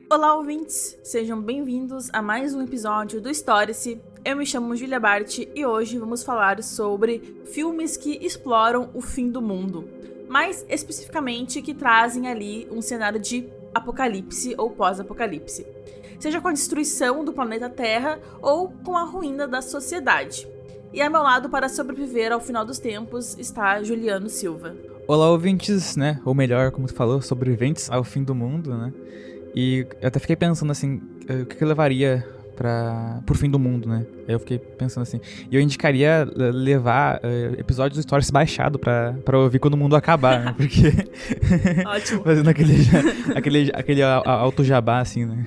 Olá, ouvintes! Sejam bem-vindos a mais um episódio do Story-se. Eu me chamo Julia Bart e hoje vamos falar sobre filmes que exploram o fim do mundo, mais especificamente que trazem ali um cenário de apocalipse ou pós-apocalipse, seja com a destruição do planeta Terra ou com a ruína da sociedade. E ao meu lado, para sobreviver ao final dos tempos, está Juliano Silva. Olá, ouvintes, né? Ou melhor, como tu falou, sobreviventes ao fim do mundo, né? E eu até fiquei pensando assim, o que eu levaria pro fim do mundo, né? Aí eu fiquei pensando assim, e eu indicaria levar episódios do Stories baixado pra ouvir quando o mundo acabar, né? Porque... Ótimo. Fazendo aquele auto-jabá, assim, né?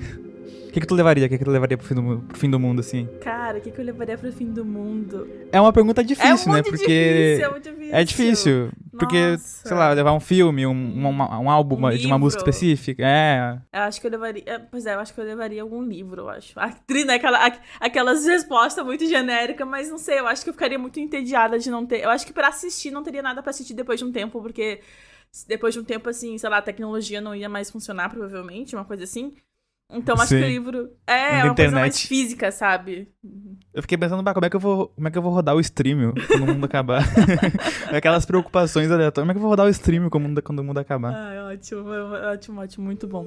O que tu levaria? O que tu levaria pro fim do mundo, assim? Cara, o que eu levaria pro fim do mundo? É uma pergunta difícil, né? Porque... É muito difícil. Porque, Nossa. sei lá, levar um filme, um álbum de uma música específica. Eu acho que eu levaria... Pois é, eu acho que eu levaria algum livro, eu acho. Né? Aquelas respostas muito genéricas, mas não sei, eu acho que eu ficaria muito entediada de não ter... Eu acho que pra assistir, não teria nada pra assistir depois de um tempo, porque depois de um tempo, assim, sei lá, a tecnologia não ia mais funcionar, provavelmente, uma coisa assim. Então, acho que o livro é uma coisa mais física, sabe? Eu fiquei pensando, como é que eu vou rodar o stream quando o mundo acabar? Aquelas preocupações aleatórias. Como é que eu vou rodar o stream quando o mundo acabar? Ótimo, muito bom.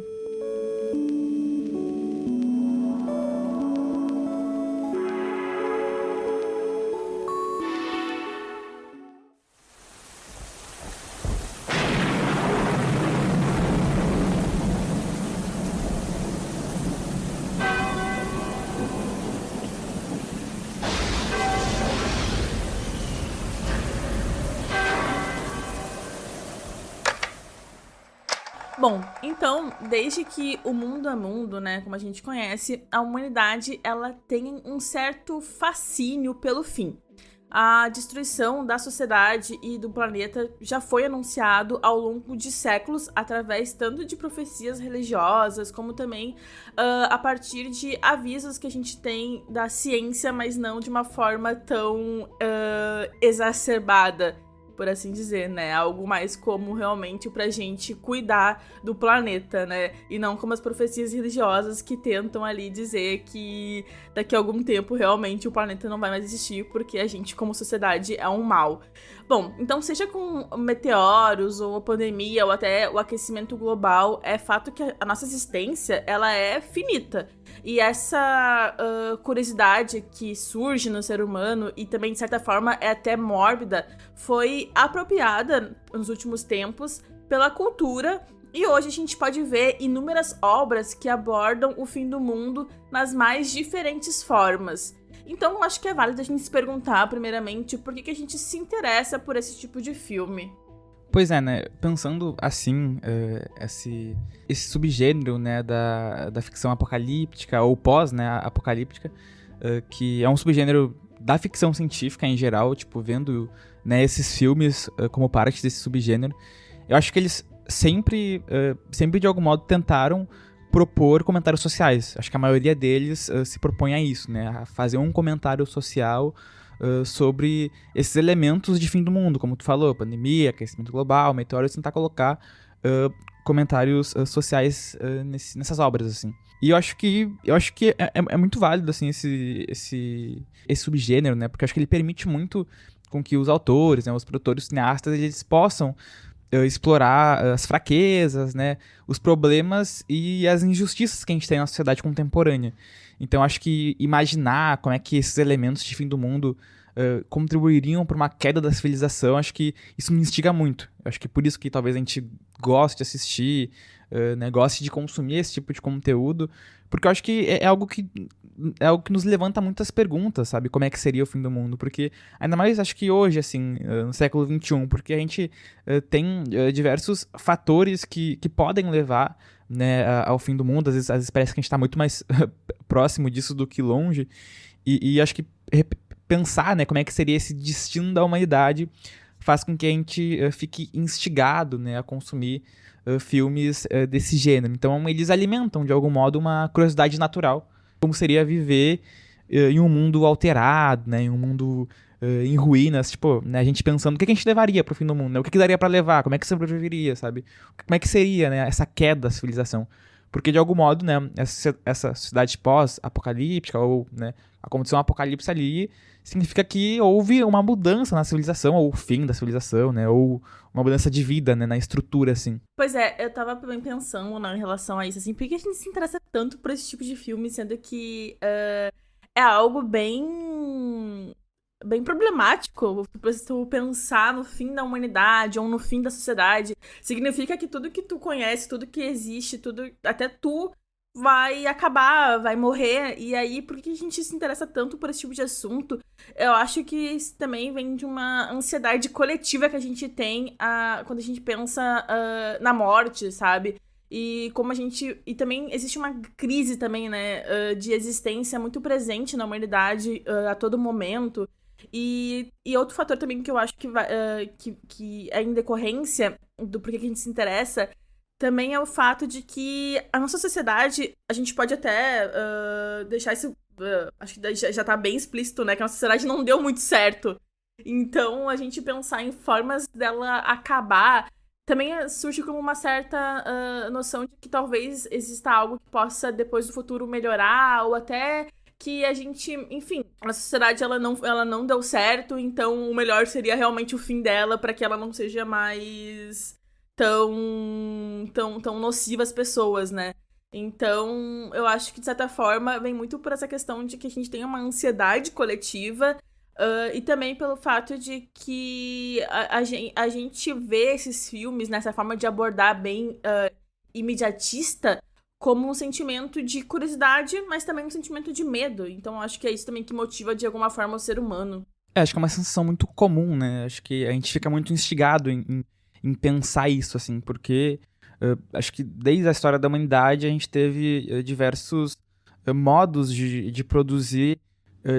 Bom, então, desde que o mundo é mundo, né, como a gente conhece, a humanidade, ela tem um certo fascínio pelo fim. A destruição da sociedade e do planeta já foi anunciado ao longo de séculos através tanto de profecias religiosas como também a partir de avisos que a gente tem da ciência, mas não de uma forma tão exacerbada, por assim dizer, né? Algo mais como realmente pra gente cuidar do planeta, né? E não como as profecias religiosas que tentam ali dizer que daqui a algum tempo realmente o planeta não vai mais existir porque a gente como sociedade é um mal. Bom, então seja com meteoros ou a pandemia ou até o aquecimento global, é fato que a nossa existência, ela é finita. E essa curiosidade que surge no ser humano e também, de certa forma, é até mórbida, foi apropriada nos últimos tempos pela cultura. E hoje a gente pode ver inúmeras obras que abordam o fim do mundo nas mais diferentes formas. Então, acho que é válido a gente se perguntar, primeiramente, por que a gente se interessa por esse tipo de filme. Pois é, né? Pensando assim, esse subgênero, né, da ficção apocalíptica ou pós, né, apocalíptica, que é um subgênero da ficção científica em geral, tipo, vendo, né, esses filmes como parte desse subgênero, eu acho que eles sempre de algum modo tentaram propor comentários sociais. Acho que a maioria deles se propõe a isso, né, a fazer um comentário social sobre esses elementos de fim do mundo, como tu falou, pandemia, aquecimento global, meteoros, tentar colocar comentários sociais nessas obras, assim. E eu acho que é muito válido, assim, esse subgênero, né, porque eu acho que ele permite muito com que os autores, né, os produtores, cineastas, eles possam explorar as fraquezas, né, os problemas e as injustiças que a gente tem na sociedade contemporânea. Então, acho que imaginar como é que esses elementos de fim do mundo contribuiriam para uma queda da civilização, acho que isso me instiga muito. Acho que por isso que talvez a gente goste de assistir, né, goste de consumir esse tipo de conteúdo, porque eu acho que é algo que nos levanta muitas perguntas, sabe? Como é que seria o fim do mundo? Porque, ainda mais acho que hoje, assim, no século XXI, porque a gente tem diversos fatores que podem levar, né, ao fim do mundo. Às vezes parece que a gente está muito mais próximo disso do que longe. E acho que pensar, né, como é que seria esse destino da humanidade faz com que a gente fique instigado, né, a consumir filmes desse gênero. Então eles alimentam, de algum modo, uma curiosidade natural como seria viver em um mundo alterado, né, em um mundo em ruínas, tipo, né, a gente pensando o que a gente levaria pro fim do mundo, né, o que daria pra levar, como é que sobreviveria, sabe, como é que seria, né, essa queda da civilização, porque de algum modo, né, essa sociedade pós-apocalíptica, ou, né, aconteceu um apocalipse ali, significa que houve uma mudança na civilização, ou o fim da civilização, né, ou uma mudança de vida, né, na estrutura, assim. Pois é, eu tava também pensando, né, em relação a isso, assim, por que a gente se interessa tanto por esse tipo de filme, sendo que é algo bem problemático se tu pensar no fim da humanidade ou no fim da sociedade. Significa que tudo que tu conhece, tudo que existe, tudo, até tu vai acabar, vai morrer. E aí, por que a gente se interessa tanto por esse tipo de assunto? Eu acho que isso também vem de uma ansiedade coletiva que a gente tem quando a gente pensa na morte, sabe? E como a gente. E também existe uma crise também, né? De existência muito presente na humanidade a todo momento. E outro fator também que eu acho que é em decorrência do porquê que a gente se interessa também é o fato de que a nossa sociedade, a gente pode até deixar isso. Acho que já tá bem explícito, né? Que a nossa sociedade não deu muito certo. Então, a gente pensar em formas dela acabar também surge como uma certa noção de que talvez exista algo que possa, depois do futuro, melhorar, ou até que a gente, enfim, a sociedade ela não deu certo, então o melhor seria realmente o fim dela para que ela não seja mais tão nociva às pessoas, né? Então, eu acho que, de certa forma, vem muito por essa questão de que a gente tem uma ansiedade coletiva e também pelo fato de que a gente vê esses filmes nessa forma de abordar bem imediatista como um sentimento de curiosidade, mas também um sentimento de medo. Então, acho que é isso também que motiva, de alguma forma, o ser humano. Acho que é uma sensação muito comum, né? Acho que a gente fica muito instigado em pensar isso, assim, porque acho que desde a história da humanidade a gente teve diversos modos de produzir,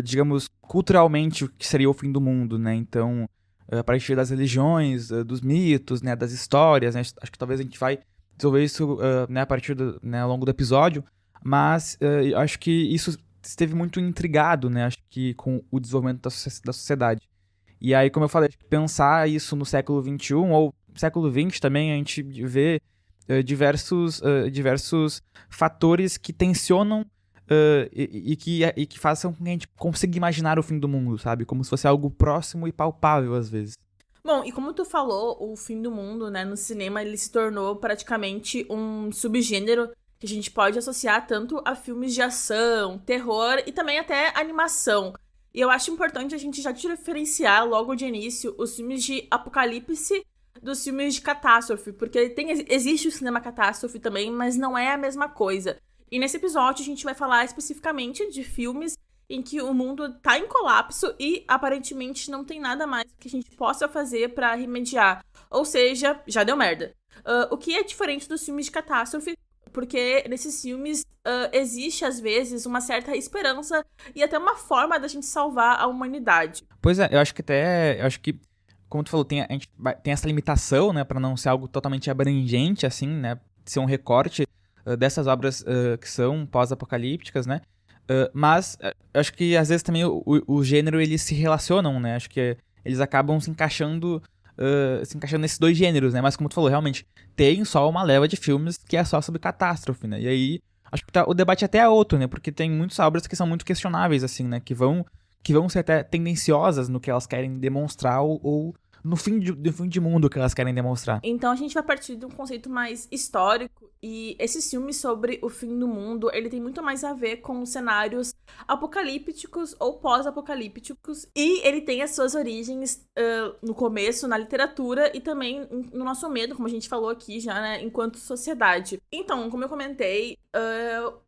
digamos, culturalmente o que seria o fim do mundo, né? Então, a partir das religiões, dos mitos, né, das histórias, né? Acho que talvez a gente vai desenvolver isso né, a partir né, ao longo do episódio, mas acho que isso esteve muito intrigado, né? Acho que com o desenvolvimento da sociedade. E aí, como eu falei, pensar isso no século XXI ou século XX também, a gente vê diversos fatores que tensionam e que façam com que a gente consiga imaginar o fim do mundo, sabe? Como se fosse algo próximo e palpável, às vezes. Bom, e como tu falou, o fim do mundo, né, no cinema, ele se tornou praticamente um subgênero que a gente pode associar tanto a filmes de ação, terror e também até animação. E eu acho importante a gente já diferenciar logo de início os filmes de apocalipse dos filmes de catástrofe, porque existe o cinema catástrofe também, mas não é a mesma coisa. E nesse episódio a gente vai falar especificamente de filmes em que o mundo tá em colapso e aparentemente não tem nada mais que a gente possa fazer pra remediar. Ou seja, já deu merda. O que é diferente dos filmes de catástrofe, porque nesses filmes existe, às vezes, uma certa esperança e até uma forma da gente salvar a humanidade. Pois é, eu acho que, como tu falou, a gente tem essa limitação, né, pra não ser algo totalmente abrangente, assim, né, ser um recorte dessas obras que são pós-apocalípticas, né, mas eu acho que, às vezes, também o gênero, eles se relacionam, né, acho que eles acabam se encaixando nesses dois gêneros, né, mas como tu falou, realmente, tem só uma leva de filmes que é só sobre catástrofe, né, e aí, acho que o debate até é outro, né, porque tem muitas obras que são muito questionáveis, assim, né, que vão ser até tendenciosas no que elas querem demonstrar ou no fim de mundo que elas querem demonstrar. Então a gente vai partir de um conceito mais histórico e esse filme sobre o fim do mundo, ele tem muito mais a ver com cenários apocalípticos ou pós-apocalípticos e ele tem as suas origens no começo na literatura e também no nosso medo, como a gente falou aqui já, né, enquanto sociedade. Então, como eu comentei,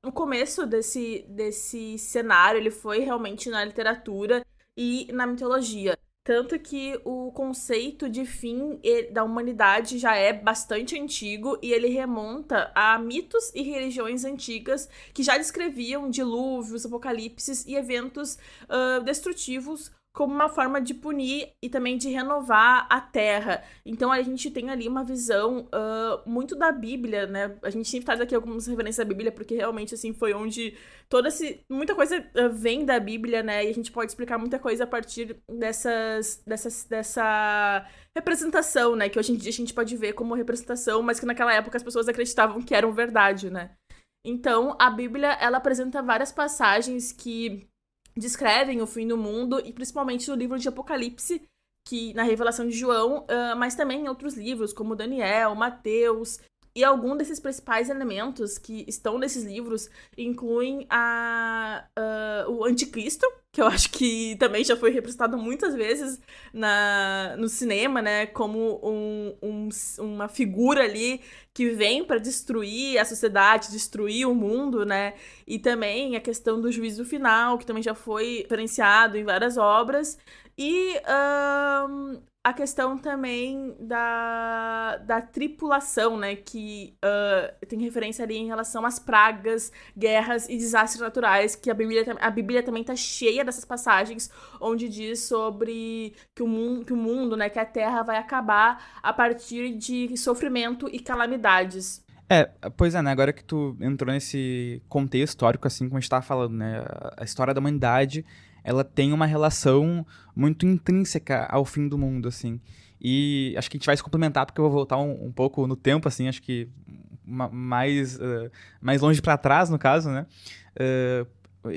no começo desse cenário, ele foi realmente na literatura e na mitologia. Tanto que o conceito de fim da humanidade já é bastante antigo e ele remonta a mitos e religiões antigas que já descreviam dilúvios, apocalipses e eventos destrutivos como uma forma de punir e também de renovar a Terra. Então a gente tem ali uma visão muito da Bíblia, né? A gente sempre traz aqui algumas referências da Bíblia, porque realmente, assim, foi onde muita coisa vem da Bíblia, né? E a gente pode explicar muita coisa a partir dessa representação, né? Que hoje em dia a gente pode ver como representação, mas que naquela época as pessoas acreditavam que eram verdade, né? Então, a Bíblia, ela apresenta várias passagens que descrevem o fim do mundo, e principalmente no livro de Apocalipse, que na Revelação de João, mas também em outros livros, como Daniel, Mateus. E algum desses principais elementos que estão nesses livros incluem o anticristo, que eu acho que também já foi representado muitas vezes no cinema, né? Como uma figura ali que vem para destruir a sociedade, destruir o mundo, né? E também a questão do juízo final, que também já foi referenciado em várias obras. E a questão também da tripulação, né? Que tem referência ali em relação às pragas, guerras e desastres naturais, que a Bíblia também tá cheia dessas passagens, onde diz sobre que o mundo, né? Que a Terra vai acabar a partir de sofrimento e calamidades. Pois é, né? Agora que tu entrou nesse contexto histórico, assim como a gente tava falando, né? A história da humanidade, ela tem uma relação muito intrínseca ao fim do mundo, assim. E acho que a gente vai se complementar, porque eu vou voltar um pouco no tempo, assim, acho que mais longe para trás, no caso, né?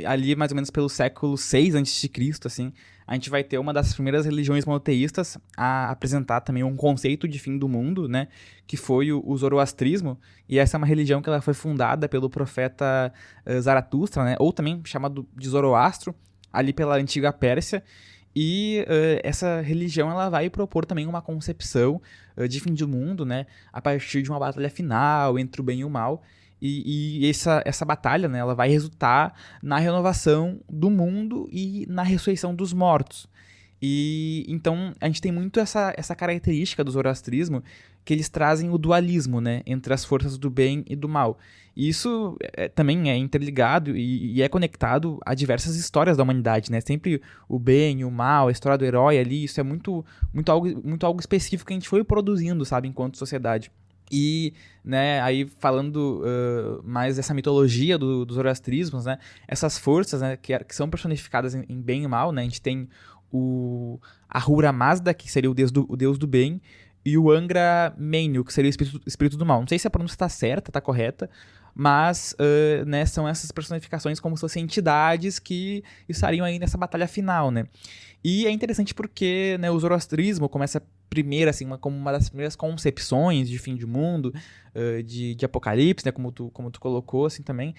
Ali, mais ou menos pelo século VI a.C., assim, a gente vai ter uma das primeiras religiões monoteístas a apresentar também um conceito de fim do mundo, né? Que foi o zoroastrismo. E essa é uma religião que ela foi fundada pelo profeta Zaratustra, né? Ou também chamado de Zoroastro, ali pela antiga Pérsia. E essa religião ela vai propor também uma concepção de fim do mundo, né? A partir de uma batalha final entre o bem e o mal. E essa batalha, né, ela vai resultar na renovação do mundo e na ressurreição dos mortos. E então a gente tem muito essa característica do zoroastrismo, que eles trazem o dualismo, né, entre as forças do bem e do mal. E isso também é interligado e é conectado a diversas histórias da humanidade, né? Sempre o bem, o mal, a história do herói ali, isso é muito algo específico que a gente foi produzindo, sabe, enquanto sociedade. E, né, aí falando mais dessa mitologia dos zoroastrismos, né, essas forças, né, que são personificadas em bem e mal, né, a gente tem o Ahura Mazda, que seria o deus do bem, e o Angra Mainyu, que seria o espírito do mal. Não sei se a pronúncia está certa, está correta, mas né, são essas personificações como se fossem entidades que estariam aí nessa batalha final, né. E é interessante porque, né, o zoroastrismo começa primeiro, assim, como uma das primeiras concepções de fim de mundo, de apocalipse, né, como tu colocou, assim, também,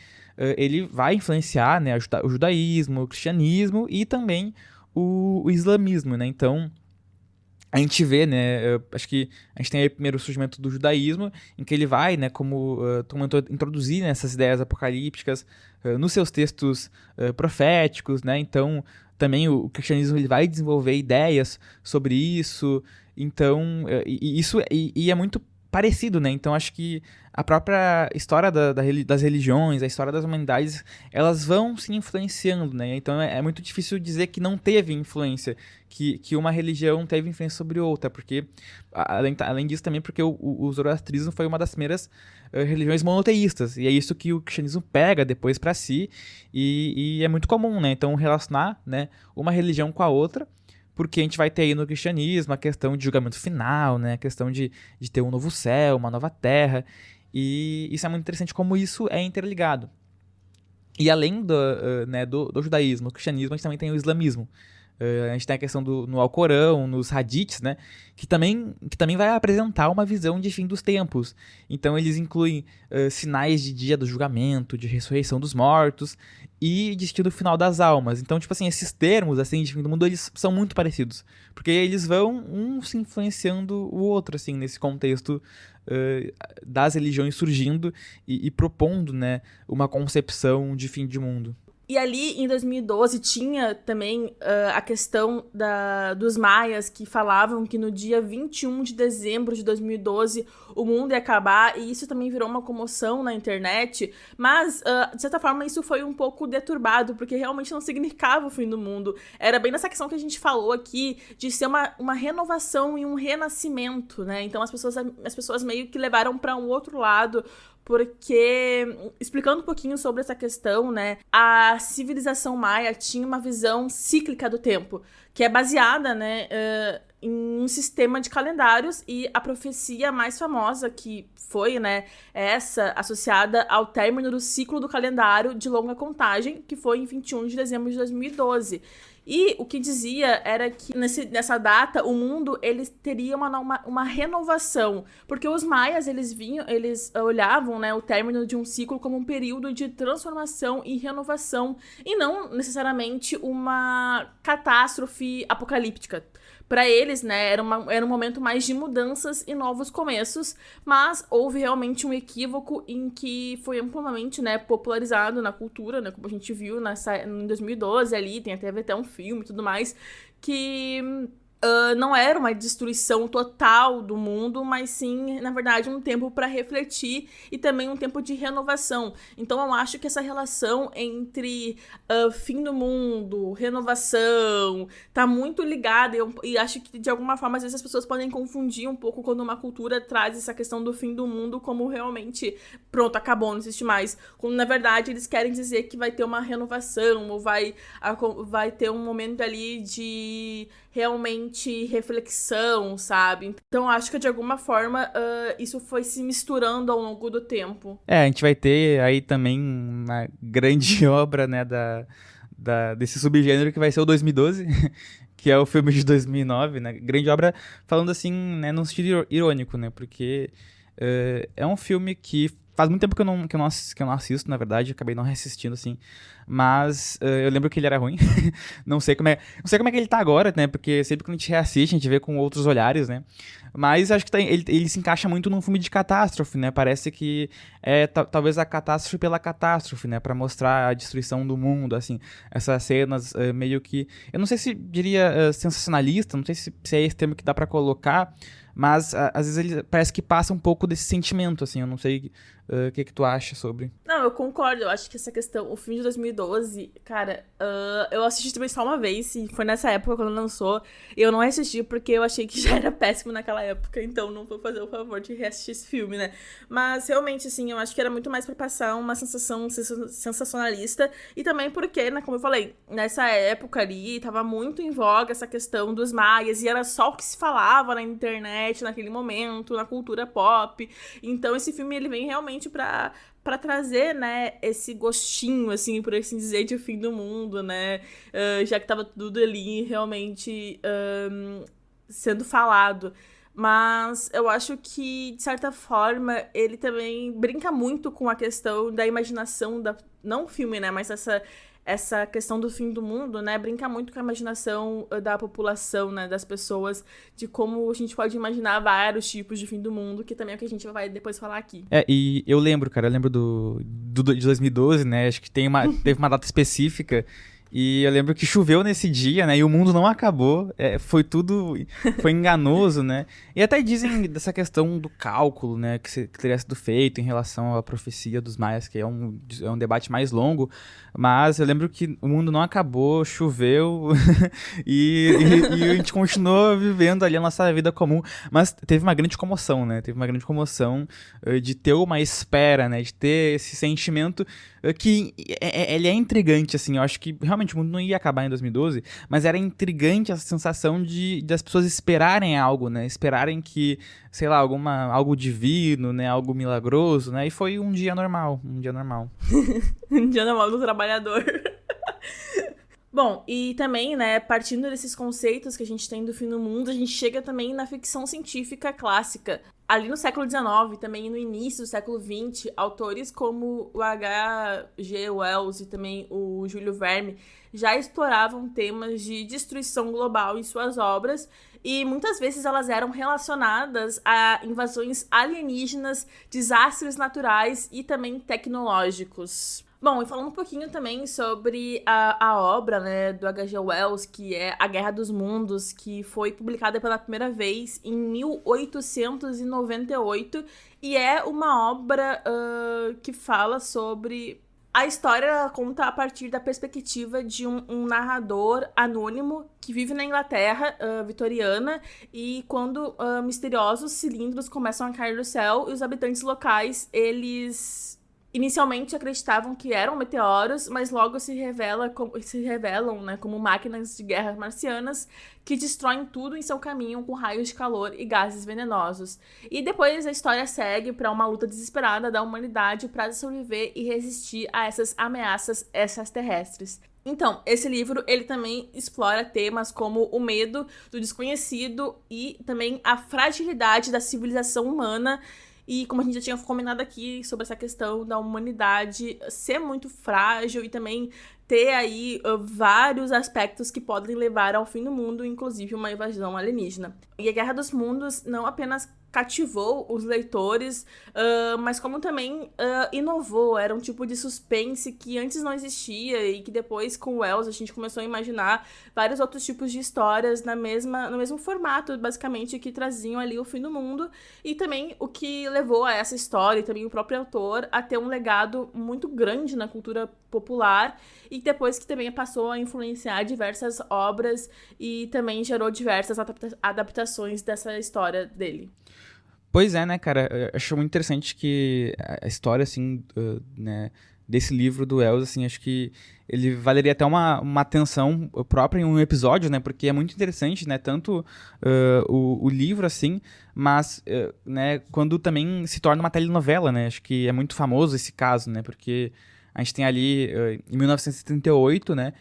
ele vai influenciar, né, o judaísmo, o cristianismo e também o islamismo, né, então a gente vê, né, acho que a gente tem aí primeiro o surgimento do judaísmo, em que ele vai, né, como tu comentou, introduzir, né, essas ideias apocalípticas nos seus textos proféticos, né, então também o cristianismo ele vai desenvolver ideias sobre isso, então isso é muito parecido, né, então acho que a própria história das religiões, a história das humanidades, elas vão se influenciando, né, então é muito difícil dizer que não teve influência, que uma religião teve influência sobre outra, porque, além disso também, porque o zoroastrismo foi uma das primeiras religiões monoteístas, e é isso que o cristianismo pega depois para si, e é muito comum, né, então relacionar, né, uma religião com a outra, porque a gente vai ter aí no cristianismo a questão de julgamento final, né, a questão de ter um novo céu, uma nova terra, e isso é muito interessante como isso é interligado. E além do judaísmo, do cristianismo, a gente também tem o islamismo. A gente tem a questão no Alcorão, nos hadiths, né, que também vai apresentar uma visão de fim dos tempos. Então eles incluem sinais de dia do julgamento, de ressurreição dos mortos e destino final das almas. Então, tipo assim, esses termos assim, de fim do mundo, eles são muito parecidos. Porque eles vão um se influenciando o outro, assim, nesse contexto das religiões surgindo e propondo, né, uma concepção de fim de mundo. E ali, em 2012, tinha também a questão dos maias, que falavam que no dia 21 de dezembro de 2012 o mundo ia acabar, e isso também virou uma comoção na internet, mas, de certa forma, isso foi um pouco deturbado, porque realmente não significava o fim do mundo. Era bem nessa questão que a gente falou aqui, de ser uma renovação e um renascimento, né? Então as pessoas meio que levaram para um outro lado, porque, explicando um pouquinho sobre essa questão, né, a civilização maia tinha uma visão cíclica do tempo, que é baseada, né, em um sistema de calendários, e a profecia mais famosa que foi, né, essa associada ao término do ciclo do calendário de longa contagem, que foi em 21 de dezembro de 2012. E o que dizia era que nessa data o mundo ele teria uma renovação, porque os maias eles olhavam, né, o término de um ciclo como um período de transformação e renovação, e não necessariamente uma catástrofe apocalíptica. Para eles, né, era um momento mais de mudanças e novos começos, mas houve realmente um equívoco em que foi amplamente, né, popularizado na cultura, né, como a gente viu em 2012 ali, teve até um filme e tudo mais, que não era uma destruição total do mundo, mas sim, na verdade, um tempo para refletir e também um tempo de renovação. Então, eu acho que essa relação entre fim do mundo, renovação, tá muito ligada. E acho que, de alguma forma, às vezes as pessoas podem confundir um pouco quando uma cultura traz essa questão do fim do mundo como realmente, pronto, acabou, não existe mais. Quando, na verdade, eles querem dizer que vai ter uma renovação, ou vai ter um momento ali de realmente reflexão, sabe? Então acho que de alguma forma isso foi se misturando ao longo do tempo. A gente vai ter aí também uma grande obra, né, desse subgênero que vai ser o 2012, que é o filme de 2009, né? Grande obra falando assim, né, num sentido irônico, né? Porque é um filme que faz muito tempo que eu não assisto, na verdade, acabei não reassistindo, assim. Mas eu lembro que ele era ruim. Não sei como é que ele tá agora, né? Porque sempre que a gente reassiste, a gente vê com outros olhares, né? Mas acho que ele se encaixa muito num filme de catástrofe, né? Parece que é talvez a catástrofe pela catástrofe, né? Pra mostrar a destruição do mundo, assim. Essas cenas meio que... Eu não sei se diria sensacionalista, não sei se é esse termo que dá pra colocar, mas às vezes ele parece que passa um pouco desse sentimento, assim. Eu não sei o que tu acha sobre. Não, eu concordo. Eu acho que essa questão, o filme de 2012, cara, eu assisti também só uma vez, e foi nessa época quando lançou. E eu não assisti porque eu achei que já era péssimo naquela época, então não vou fazer o favor de reassistir esse filme, né? Mas realmente, assim, eu acho que era muito mais pra passar uma sensação sensacionalista. E também porque, né, como eu falei, nessa época ali, tava muito em voga essa questão dos maias, e era só o que se falava na internet naquele momento, na cultura pop. Então esse filme, ele vem realmente pra trazer, né, esse gostinho, assim, por assim dizer, de fim do mundo, né, já que tava tudo ali realmente sendo falado. Mas eu acho que, de certa forma, ele também brinca muito com a questão da imaginação, não o filme, né, mas essa questão do fim do mundo, né, brinca muito com a imaginação da população, né, das pessoas, de como a gente pode imaginar vários tipos de fim do mundo, que também é o que a gente vai depois falar aqui. E eu lembro, cara, de 2012, né, acho que teve uma data específica, e eu lembro que choveu nesse dia, né, e o mundo não acabou, foi enganoso, né, e até dizem dessa questão do cálculo, né, que teria sido feito em relação à profecia dos maias, que é um debate mais longo, mas eu lembro que o mundo não acabou, choveu, e a gente continuou vivendo ali a nossa vida comum, mas teve uma grande comoção, né, de ter uma espera, né, de ter esse sentimento que ele é intrigante, assim, eu acho que realmente o mundo não ia acabar em 2012, mas era intrigante essa sensação de as pessoas esperarem algo, né, esperarem que, sei lá, algo divino, né, algo milagroso, né, e foi um dia normal. Um dia normal do trabalhador. Bom, e também, né, partindo desses conceitos que a gente tem do fim do mundo, a gente chega também na ficção científica clássica. Ali no século XIX, também no início do século XX, autores como o H.G. Wells e também o Júlio Verne já exploravam temas de destruição global em suas obras, e muitas vezes elas eram relacionadas a invasões alienígenas, desastres naturais e também tecnológicos. Bom, e falando um pouquinho também sobre a obra, né, do H.G. Wells, que é A Guerra dos Mundos, que foi publicada pela primeira vez em 1898, e é uma obra que fala sobre... A história conta a partir da perspectiva de um narrador anônimo que vive na Inglaterra vitoriana, e quando misteriosos cilindros começam a cair do céu, e os habitantes locais, eles inicialmente acreditavam que eram meteoros, mas logo se revelam, né, como máquinas de guerra marcianas que destroem tudo em seu caminho com raios de calor e gases venenosos. E depois a história segue para uma luta desesperada da humanidade para sobreviver e resistir a essas ameaças extraterrestres. Então, esse livro, ele também explora temas como o medo do desconhecido e também a fragilidade da civilização humana. E como a gente já tinha comentado aqui sobre essa questão da humanidade ser muito frágil e também ter aí vários aspectos que podem levar ao fim do mundo, inclusive uma invasão alienígena. E a Guerra dos Mundos não apenas cativou os leitores, mas como também inovou. Era um tipo de suspense que antes não existia e que depois, com Wells, a gente começou a imaginar vários outros tipos de histórias no mesmo formato, basicamente, que traziam ali o fim do mundo, e também o que levou a essa história, e também o próprio autor, a ter um legado muito grande na cultura popular, e depois que também passou a influenciar diversas obras e também gerou diversas adaptações dessa história dele. Pois é, né, cara? Eu acho muito interessante que a história, assim, né, desse livro do Wells, assim, acho que ele valeria até uma atenção própria em um episódio, né? Porque é muito interessante, né? Tanto o livro, assim, mas, né, quando também se torna uma telenovela, né? Acho que é muito famoso esse caso, né? Porque a gente tem ali, em 1978, né?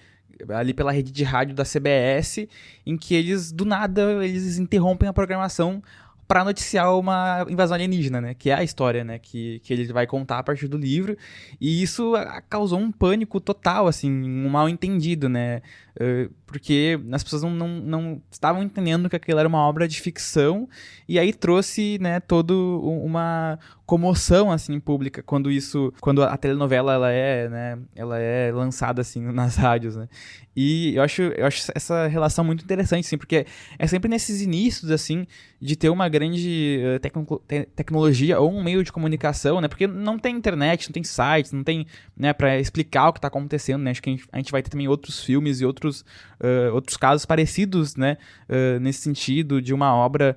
Ali pela rede de rádio da CBS, em que eles, do nada, eles interrompem a programação para noticiar uma invasão alienígena, né? Que é a história, né? Que ele vai contar a partir do livro. E isso causou um pânico total, assim, um mal-entendido, né? Porque as pessoas não estavam entendendo que aquilo era uma obra de ficção, e aí trouxe, né, toda uma comoção, assim, pública quando a telenovela, ela é lançada, assim, nas rádios, né? E eu acho essa relação muito interessante, assim, porque é sempre nesses inícios, assim, de ter uma grande tecnologia ou um meio de comunicação, né? Porque não tem internet, não tem sites, não tem, né, pra explicar o que tá acontecendo, né? Acho que a gente vai ter também outros filmes e outros casos parecidos, né? Nesse sentido de uma obra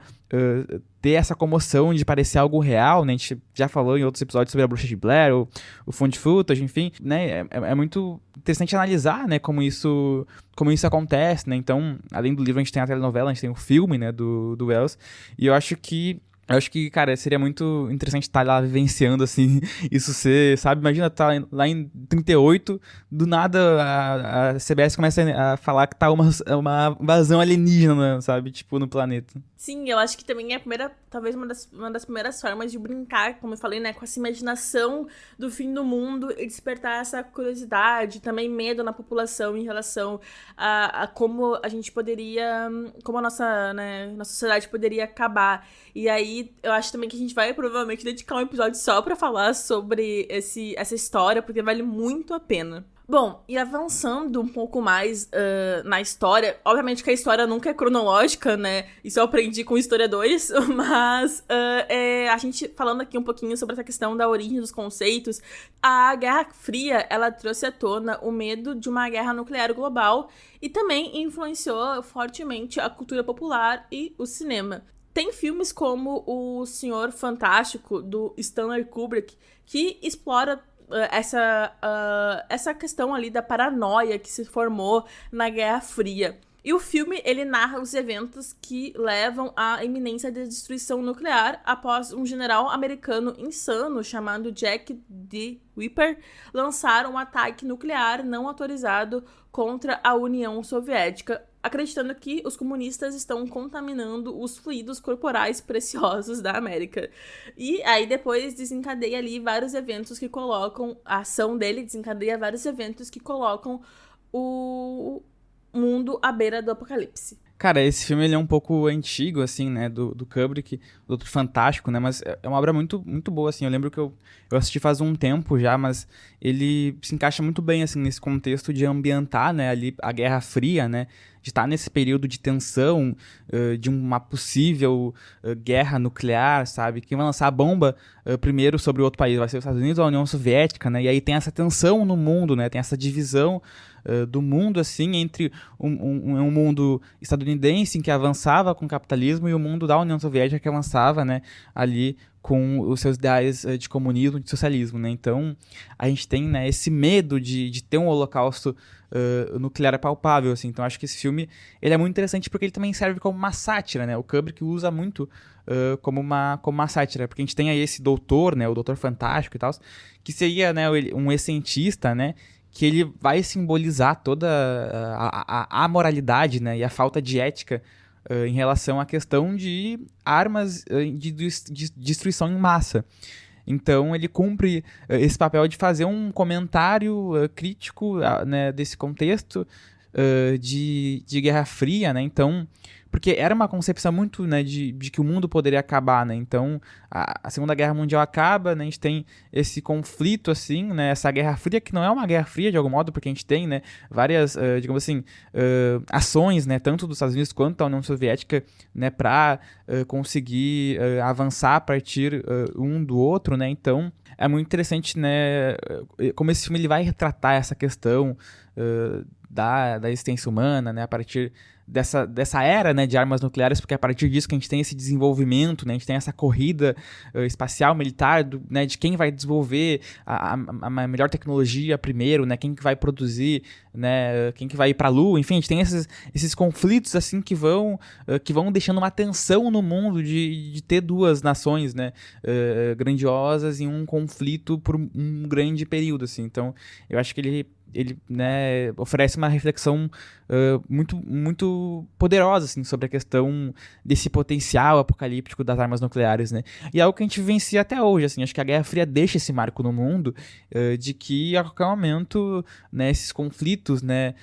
ter essa comoção de parecer algo real, né? A gente já falou em outros episódios sobre a Bruxa de Blair, o Found Footage, enfim, né? É muito interessante analisar, né, como isso acontece, né? Então, além do livro, a gente tem a telenovela, a gente tem o filme, né, do Wells, e eu acho que, cara, seria muito interessante estar lá vivenciando, assim, isso ser, sabe? Imagina estar lá em 38, do nada a CBS começa a falar que tá uma invasão alienígena, sabe? Tipo, no planeta. Sim, eu acho que também é talvez uma das primeiras formas de brincar, como eu falei, né, com essa imaginação do fim do mundo e despertar essa curiosidade, também medo na população em relação a como a gente poderia, como a nossa sociedade poderia acabar. E aí, eu acho também que a gente vai provavelmente dedicar um episódio só pra falar sobre essa história, porque vale muito a pena. Bom, e avançando um pouco mais na história, obviamente que a história nunca é cronológica, né? Isso eu aprendi com historiadores, mas a gente falando aqui um pouquinho sobre essa questão da origem dos conceitos, a Guerra Fria, ela trouxe à tona o medo de uma guerra nuclear global e também influenciou fortemente a cultura popular e o cinema. Tem filmes como O Senhor Fantástico, do Stanley Kubrick, que explora essa questão ali da paranoia que se formou na Guerra Fria. E o filme, ele narra os eventos que levam à iminência da destruição nuclear após um general americano insano chamado Jack the Ripper lançar um ataque nuclear não autorizado contra a União Soviética, acreditando que os comunistas estão contaminando os fluidos corporais preciosos da América. E aí depois desencadeia ali vários eventos que colocam, a ação dele desencadeia vários eventos que colocam mundo à beira do apocalipse. Cara, esse filme ele é um pouco antigo, assim, né, do Kubrick, do Doutor Fantástico, né, mas é uma obra muito, muito boa, assim. Eu lembro que eu assisti faz um tempo já, mas ele se encaixa muito bem, assim, nesse contexto de ambientar, né, ali a Guerra Fria, né, de estar nesse período de tensão, de uma possível guerra nuclear, sabe? Quem vai lançar a bomba primeiro sobre o outro país vai ser os Estados Unidos ou a União Soviética, né? E aí tem essa tensão no mundo, né? Tem essa divisão do mundo, assim, entre um mundo estadunidense em que avançava com o capitalismo e o mundo da União Soviética que avançava, né, ali com os seus ideais de comunismo e de socialismo, né? Então, a gente tem, né, esse medo de ter um holocausto nuclear palpável, assim. Então, acho que esse filme ele é muito interessante porque ele também serve como uma sátira, né? O Kubrick usa muito como uma sátira, porque a gente tem aí esse doutor, né, o Doutor Fantástico e tal, que seria, né, um cientista, né, que ele vai simbolizar toda a amoralidade, né, e a falta de ética em relação à questão de armas de destruição em massa. Então ele cumpre esse papel de fazer um comentário crítico, né, desse contexto de Guerra Fria, né? Então, porque era uma concepção muito, né, de que o mundo poderia acabar, né? Então, a Segunda Guerra Mundial acaba, né? A gente tem esse conflito, assim, né? Essa Guerra Fria, que não é uma Guerra Fria, de algum modo, porque a gente tem, né, várias, digamos assim, ações, né, tanto dos Estados Unidos quanto da União Soviética, né, para conseguir avançar a partir um do outro, né? Então, é muito interessante, né, como esse filme ele vai retratar essa questão da existência humana, né, a partir dessa era, né, de armas nucleares, porque é a partir disso que a gente tem esse desenvolvimento, né, a gente tem essa corrida espacial, militar, né, de quem vai desenvolver a melhor tecnologia primeiro, né, quem que vai produzir, né, quem que vai ir para a Lua, enfim, a gente tem esses conflitos assim que vão deixando uma tensão no mundo de ter duas nações, né, grandiosas em um conflito por um grande período, assim. Então, eu acho que ele, né, oferece uma reflexão muito, muito poderosa, assim, sobre a questão desse potencial apocalíptico das armas nucleares, né? E é algo que a gente vivencia até hoje, assim. Acho que a Guerra Fria deixa esse marco no mundo de que a qualquer momento, né, esses conflitos, né,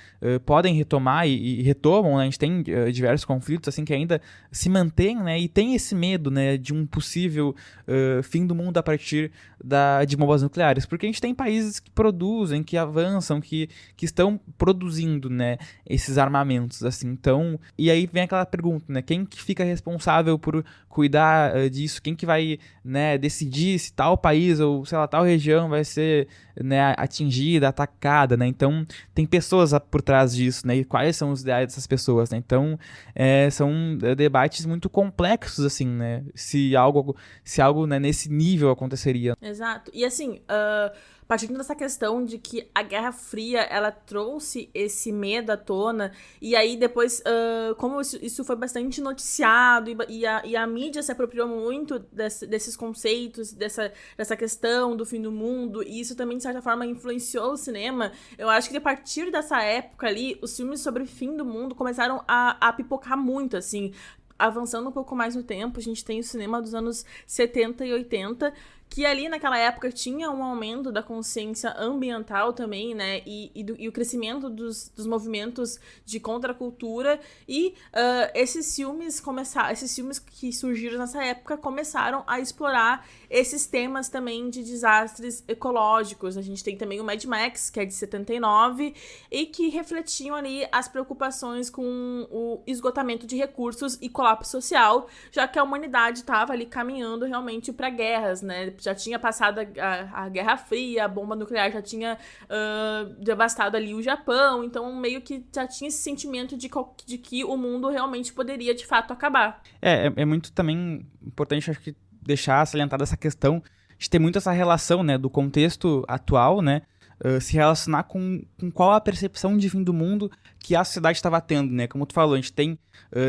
podem retomar e retomam, né? A gente tem diversos conflitos, assim, que ainda se mantêm, né? E tem esse medo, né, de um possível fim do mundo a partir de bombas nucleares. Porque a gente tem países que produzem, que avançam, que estão produzindo, né, esses armamentos, assim. Então, e aí vem aquela pergunta, né, quem que fica responsável por cuidar disso? Quem que vai, né, decidir se tal país ou, sei lá, tal região vai ser, né, atingida, atacada, né? Então, tem pessoas por trás disso, né? E quais são os ideais dessas pessoas, né? Então, são debates muito complexos, assim, né? Se algo, né, nesse nível aconteceria. Exato. E assim, partindo dessa questão de que a Guerra Fria, ela trouxe esse medo à tona, e aí depois, como isso foi bastante noticiado, e a mídia se apropriou muito desses conceitos, dessa questão do fim do mundo, e isso também, de certa forma, influenciou o cinema, eu acho que a partir dessa época ali, os filmes sobre fim do mundo começaram a pipocar muito, assim. Avançando um pouco mais no tempo, a gente tem o cinema dos anos 70 e 80, que ali naquela época tinha um aumento da consciência ambiental também, né, e o crescimento dos movimentos de contracultura, e esses filmes que surgiram nessa época começaram a explorar esses temas também de desastres ecológicos. A gente tem também o Mad Max, que é de 79, e que refletiam ali as preocupações com o esgotamento de recursos e colapso social, já que a humanidade estava ali caminhando realmente para guerras, né? Já tinha passado a Guerra Fria, a bomba nuclear já tinha devastado ali o Japão, então meio que já tinha esse sentimento de que o mundo realmente poderia de fato acabar. É muito também importante, acho que, deixar salientada essa questão de ter muito essa relação, né, do contexto atual, né, se relacionar com qual a percepção de fim do mundo que a sociedade estava tendo, né? Como tu falou, a gente tem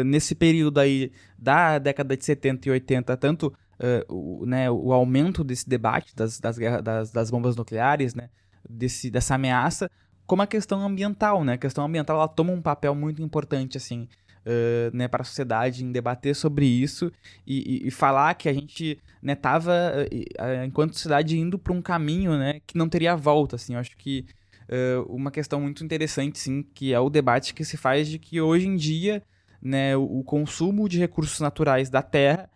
nesse período aí da década de 70 e 80, tanto o aumento desse debate das bombas nucleares, né, dessa ameaça, como a questão ambiental, né? A questão ambiental, ela toma um papel muito importante, assim, né, para a sociedade, em debater sobre isso e falar que a gente, né, tava, enquanto sociedade, indo para um caminho, né, que não teria volta, assim. Eu acho que uma questão muito interessante, sim, que é o debate que se faz de que hoje em dia, né, o consumo de recursos naturais da Terra,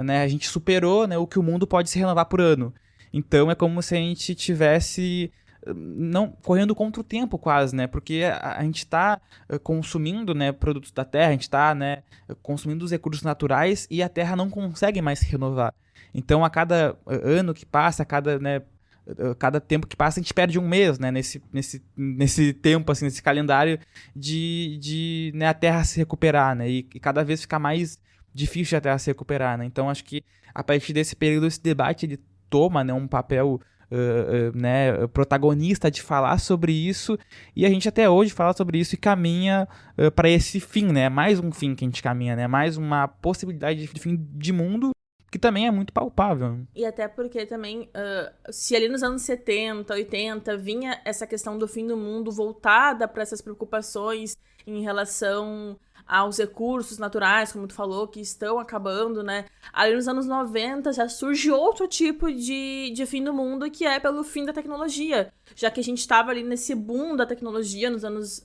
né, a gente superou, né, o que o mundo pode se renovar por ano. Então é como se a gente tivesse não correndo contra o tempo quase, né? Porque a gente está consumindo, né, produtos da Terra, a gente está, né, consumindo os recursos naturais e a Terra não consegue mais se renovar. Então a cada ano que passa, cada tempo que passa, a gente perde um mês, né, nesse tempo, assim, nesse calendário de né, a Terra se recuperar, né, e cada vez ficar mais difícil a Terra se recuperar, né. Então acho que a partir desse período esse debate ele toma, né, um papel né, protagonista de falar sobre isso, e a gente até hoje fala sobre isso e caminha para esse fim, né, mais um fim que a gente caminha, né, mais uma possibilidade de fim de mundo que também é muito palpável. E até porque também, se ali nos anos 70, 80, vinha essa questão do fim do mundo voltada para essas preocupações em relação aos recursos naturais, como tu falou, que estão acabando, né? Ali nos anos 90 já surge outro tipo de fim do mundo, que é pelo fim da tecnologia. Já que a gente estava ali nesse boom da tecnologia nos anos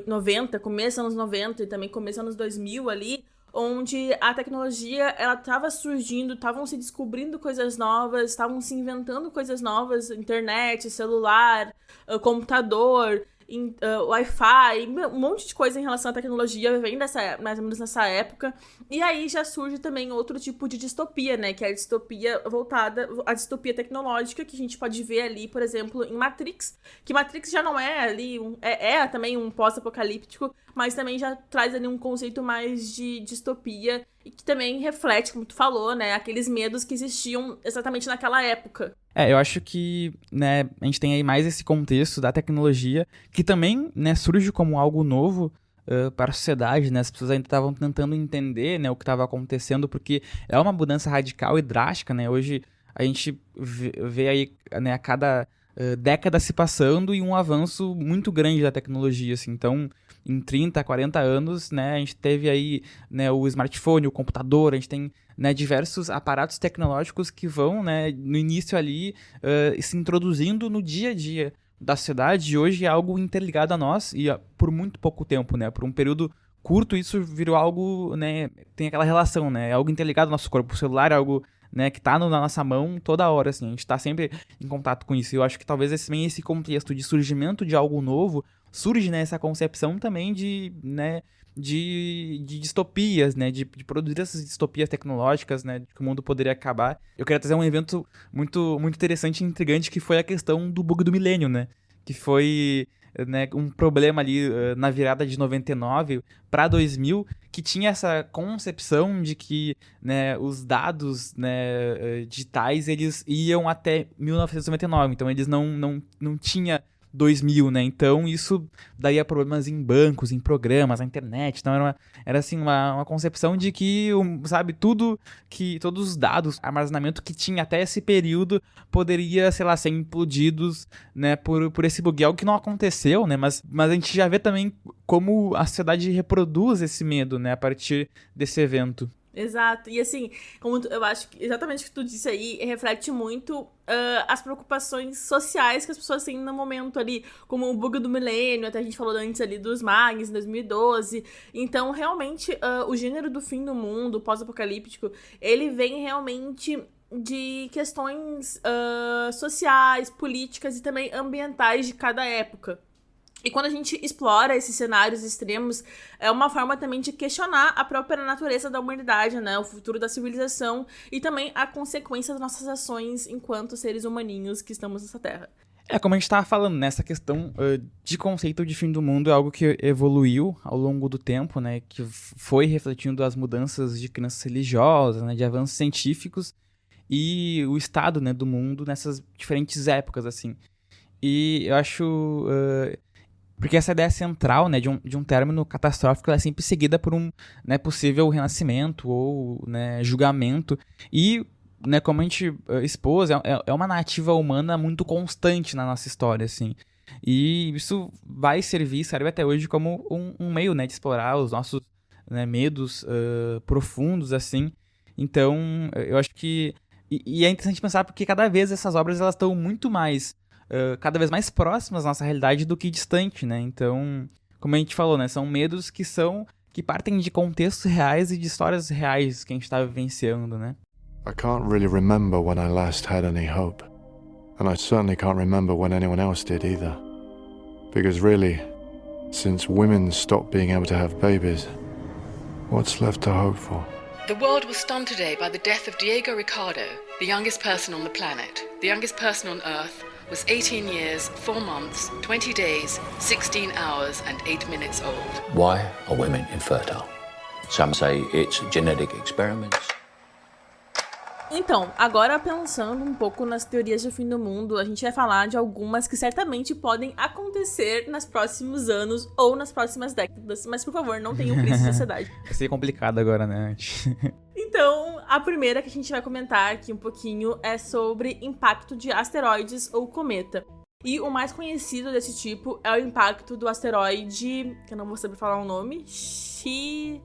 90, começo dos anos 90 e também começo dos anos 2000 ali, onde a tecnologia, ela estava surgindo, estavam se descobrindo coisas novas, estavam se inventando coisas novas, internet, celular, computador, Wi-Fi, um monte de coisa em relação à tecnologia vem mais ou menos nessa época. E aí já surge também outro tipo de distopia, né? Que é a distopia voltada à distopia tecnológica, que a gente pode ver ali, por exemplo, em Matrix. Que Matrix já não é ali, é também um pós-apocalíptico, mas também já traz ali um conceito mais de distopia e que também reflete, como tu falou, né? Aqueles medos que existiam exatamente naquela época. Eu acho que, né, a gente tem aí mais esse contexto da tecnologia, que também, né, surge como algo novo para a sociedade, né, as pessoas ainda estavam tentando entender, né, o que estava acontecendo, porque é uma mudança radical e drástica, né, hoje a gente vê aí, né, a cada década se passando e um avanço muito grande da tecnologia, assim, então em 30, 40 anos, né, a gente teve aí, né, o smartphone, o computador, a gente tem, né, diversos aparatos tecnológicos que vão, né, no início ali, se introduzindo no dia a dia da sociedade, e hoje é algo interligado a nós, e por muito pouco tempo, né, por um período curto, isso virou algo, né, tem aquela relação, né, é algo interligado ao nosso corpo, o celular é algo, né, que tá na nossa mão toda hora, assim, a gente tá sempre em contato com isso, e eu acho que talvez esse contexto de surgimento de algo novo, surge, né, essa concepção também né, de distopias, né, de produzir essas distopias tecnológicas, né, de que o mundo poderia acabar. Eu queria trazer um evento muito, muito interessante e intrigante, que foi a questão do bug do milênio, né, que foi, né, um problema ali na virada de 99 para 2000, que tinha essa concepção de que, né, os dados, né, digitais, eles iam até 1999, então eles não tinha 2000, né? Então isso daria problemas em bancos, em programas, na internet. Então era assim, uma concepção de que, sabe, todos os dados, armazenamento que tinha até esse período poderia, sei lá, ser implodidos, né, por esse bug. Algo que não aconteceu, né? Mas a gente já vê também como a sociedade reproduz esse medo, né, a partir desse evento. Exato. E assim, eu acho que exatamente o que tu disse aí reflete muito as preocupações sociais que as pessoas têm no momento ali, como o bug do milênio, até a gente falou antes ali dos Mags em 2012. Então, realmente, o gênero do fim do mundo, pós-apocalíptico, ele vem realmente de questões sociais, políticas e também ambientais de cada época. E quando a gente explora esses cenários extremos, é uma forma também de questionar a própria natureza da humanidade, né? O futuro da civilização e também a consequência das nossas ações enquanto seres humaninhos que estamos nessa terra. Como a gente estava falando, nessa questão de conceito de fim do mundo é algo que evoluiu ao longo do tempo, né? Que foi refletindo as mudanças de crenças religiosas, né? De avanços científicos e o estado, né, do mundo nessas diferentes épocas, assim. E eu acho... porque essa ideia central, né, de um término catastrófico, ela é sempre seguida por um, né, possível renascimento ou, né, julgamento. E, né, como a gente expôs, é uma narrativa humana muito constante na nossa história, assim. E isso serve até hoje como um meio, né, de explorar os nossos, né, medos profundos, assim. Então, eu acho que... E é interessante pensar porque cada vez essas obras elas estão muito mais cada vez mais próximas da nossa realidade do que distante, né? Então, como a gente falou, né? São medos que partem de contextos reais e de histórias reais que a gente tá vivenciando, né? I can't really remember when I last had any hope. And I certainly can't remember when anyone else did either. Because really, since women stopped being able to have babies, what's left to hope for? The world was stunned today by the death of Diego Ricardo, the youngest person on the planet. The youngest person on Earth was 18 years, 4 months, 20 days, 16 hours and 8 minutes old. Why are women infertile? Some say it's genetic experiments. Então, agora pensando um pouco nas teorias do fim do mundo, a gente vai falar de algumas que certamente podem acontecer nos próximos anos ou nas próximas décadas. Mas, por favor, não tenham crise de ansiedade. Vai ser complicado agora, né? Então, a primeira que a gente vai comentar aqui um pouquinho é sobre impacto de asteroides ou cometa. E o mais conhecido desse tipo é o impacto do asteroide, que eu não vou saber falar o nome, Chicxulub,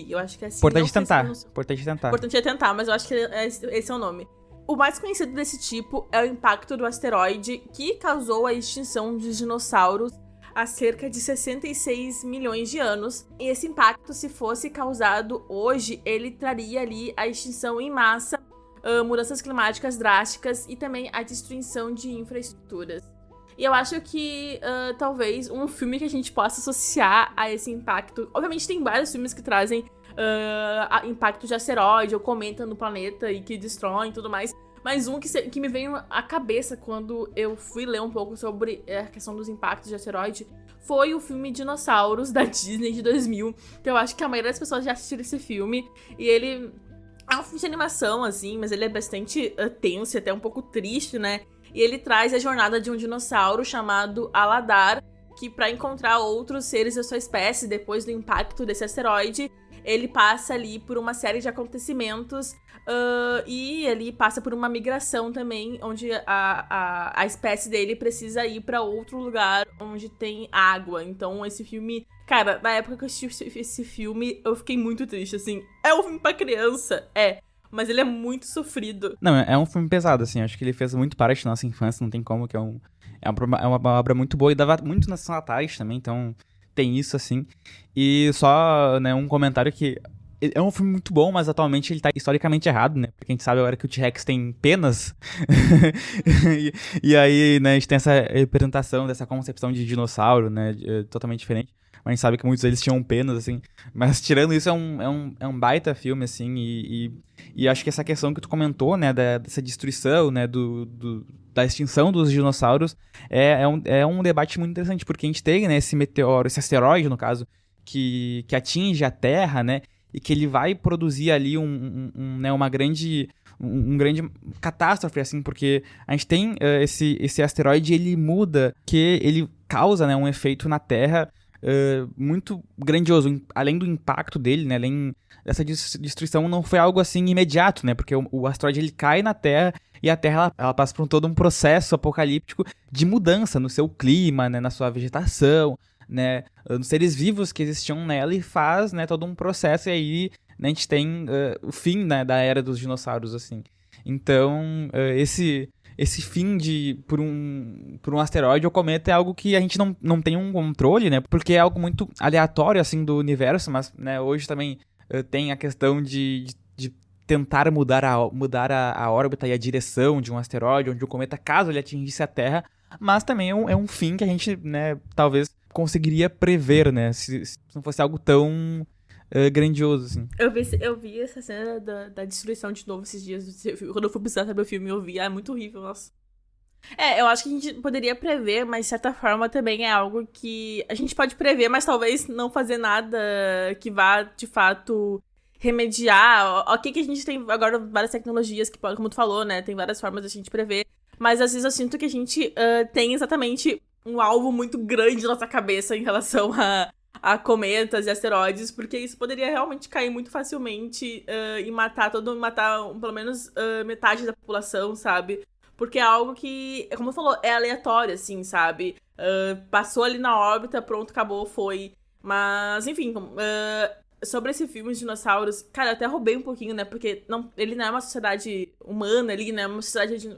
eu acho que é assim. Importante tentar. Importante é tentar, mas eu acho que esse é o nome. O mais conhecido desse tipo é o impacto do asteroide que causou a extinção dos dinossauros há cerca de 66 milhões de anos. E esse impacto, se fosse causado hoje, ele traria ali a extinção em massa, mudanças climáticas drásticas e também a destruição de infraestruturas. E eu acho que talvez um filme que a gente possa associar a esse impacto... Obviamente tem vários filmes que trazem impacto de asteroide ou cometa no planeta e que destroem e tudo mais. Mas um que me veio à cabeça quando eu fui ler um pouco sobre a questão dos impactos de asteroide foi o filme Dinossauros, da Disney, de 2000. Que eu acho que a maioria das pessoas já assistiram esse filme. E ele é um filme de animação, assim, mas ele é bastante tenso e até um pouco triste, né? E ele traz a jornada de um dinossauro chamado Aladar, que para encontrar outros seres da sua espécie depois do impacto desse asteroide, ele passa ali por uma série de acontecimentos e ele passa por uma migração também, onde a espécie dele precisa ir para outro lugar onde tem água. Então esse filme, cara, na época que eu assisti esse filme, eu fiquei muito triste, assim. É um filme pra criança, mas ele é muito sofrido. Não, é um filme pesado, assim. Acho que ele fez muito parte da nossa infância, não tem como, que é uma obra muito boa e dava muito na sessão da tarde também, então tem isso, assim. E só, né, um comentário que é um filme muito bom, mas atualmente ele tá historicamente errado, né? Porque a gente sabe agora que o T-Rex tem penas. e aí, né, a gente tem essa representação dessa concepção de dinossauro, né? Totalmente diferente. Mas a gente sabe que muitos deles tinham penas, assim. Mas tirando isso, é um baita filme, assim. E acho que essa questão que tu comentou, né? Dessa destruição, né? Da extinção dos dinossauros é um debate muito interessante. Porque a gente tem, né? Esse meteoro, esse asteroide, no caso, que atinge a Terra, né? E que ele vai produzir ali uma grande catástrofe, assim, porque a gente tem esse asteroide, ele muda, que ele causa, né, um efeito na Terra muito grandioso, além do impacto dele, né, além dessa destruição, não foi algo assim imediato, né, porque o asteroide ele cai na Terra e a Terra ela passa por todo um processo apocalíptico de mudança no seu clima, né, na sua vegetação, né, nos seres vivos que existiam nela, e faz, né, todo um processo, e aí, né, a gente tem o fim, né, da era dos dinossauros, assim. Então, esse fim por um asteroide ou cometa é algo que a gente não tem um controle, né, porque é algo muito aleatório, assim, do universo, mas, né, hoje também tem a questão de tentar mudar a órbita e a direção de um asteroide ou de um cometa, caso ele atingisse a Terra, mas também é um fim que a gente, né, talvez conseguiria prever, né, se não fosse algo tão grandioso, assim. Eu vi essa cena da destruição de novo esses dias. Quando eu fui precisar saber o filme, eu vi. É muito horrível, nossa. Eu acho que a gente poderia prever, mas de certa forma também é algo que a gente pode prever, mas talvez não fazer nada que vá, de fato, remediar. Ok que a gente tem agora várias tecnologias que, como tu falou, né, tem várias formas de a gente prever, mas às vezes eu sinto que a gente tem exatamente um alvo muito grande na nossa cabeça em relação a cometas e asteroides, porque isso poderia realmente cair muito facilmente e matar pelo menos metade da população, sabe? Porque é algo que, como eu falou, é aleatório, assim, sabe? Passou ali na órbita, pronto, acabou, foi. Mas, enfim, sobre esse filme de dinossauros, cara, eu até roubei um pouquinho, né? Porque ele não é uma sociedade humana ali, né? É uma sociedade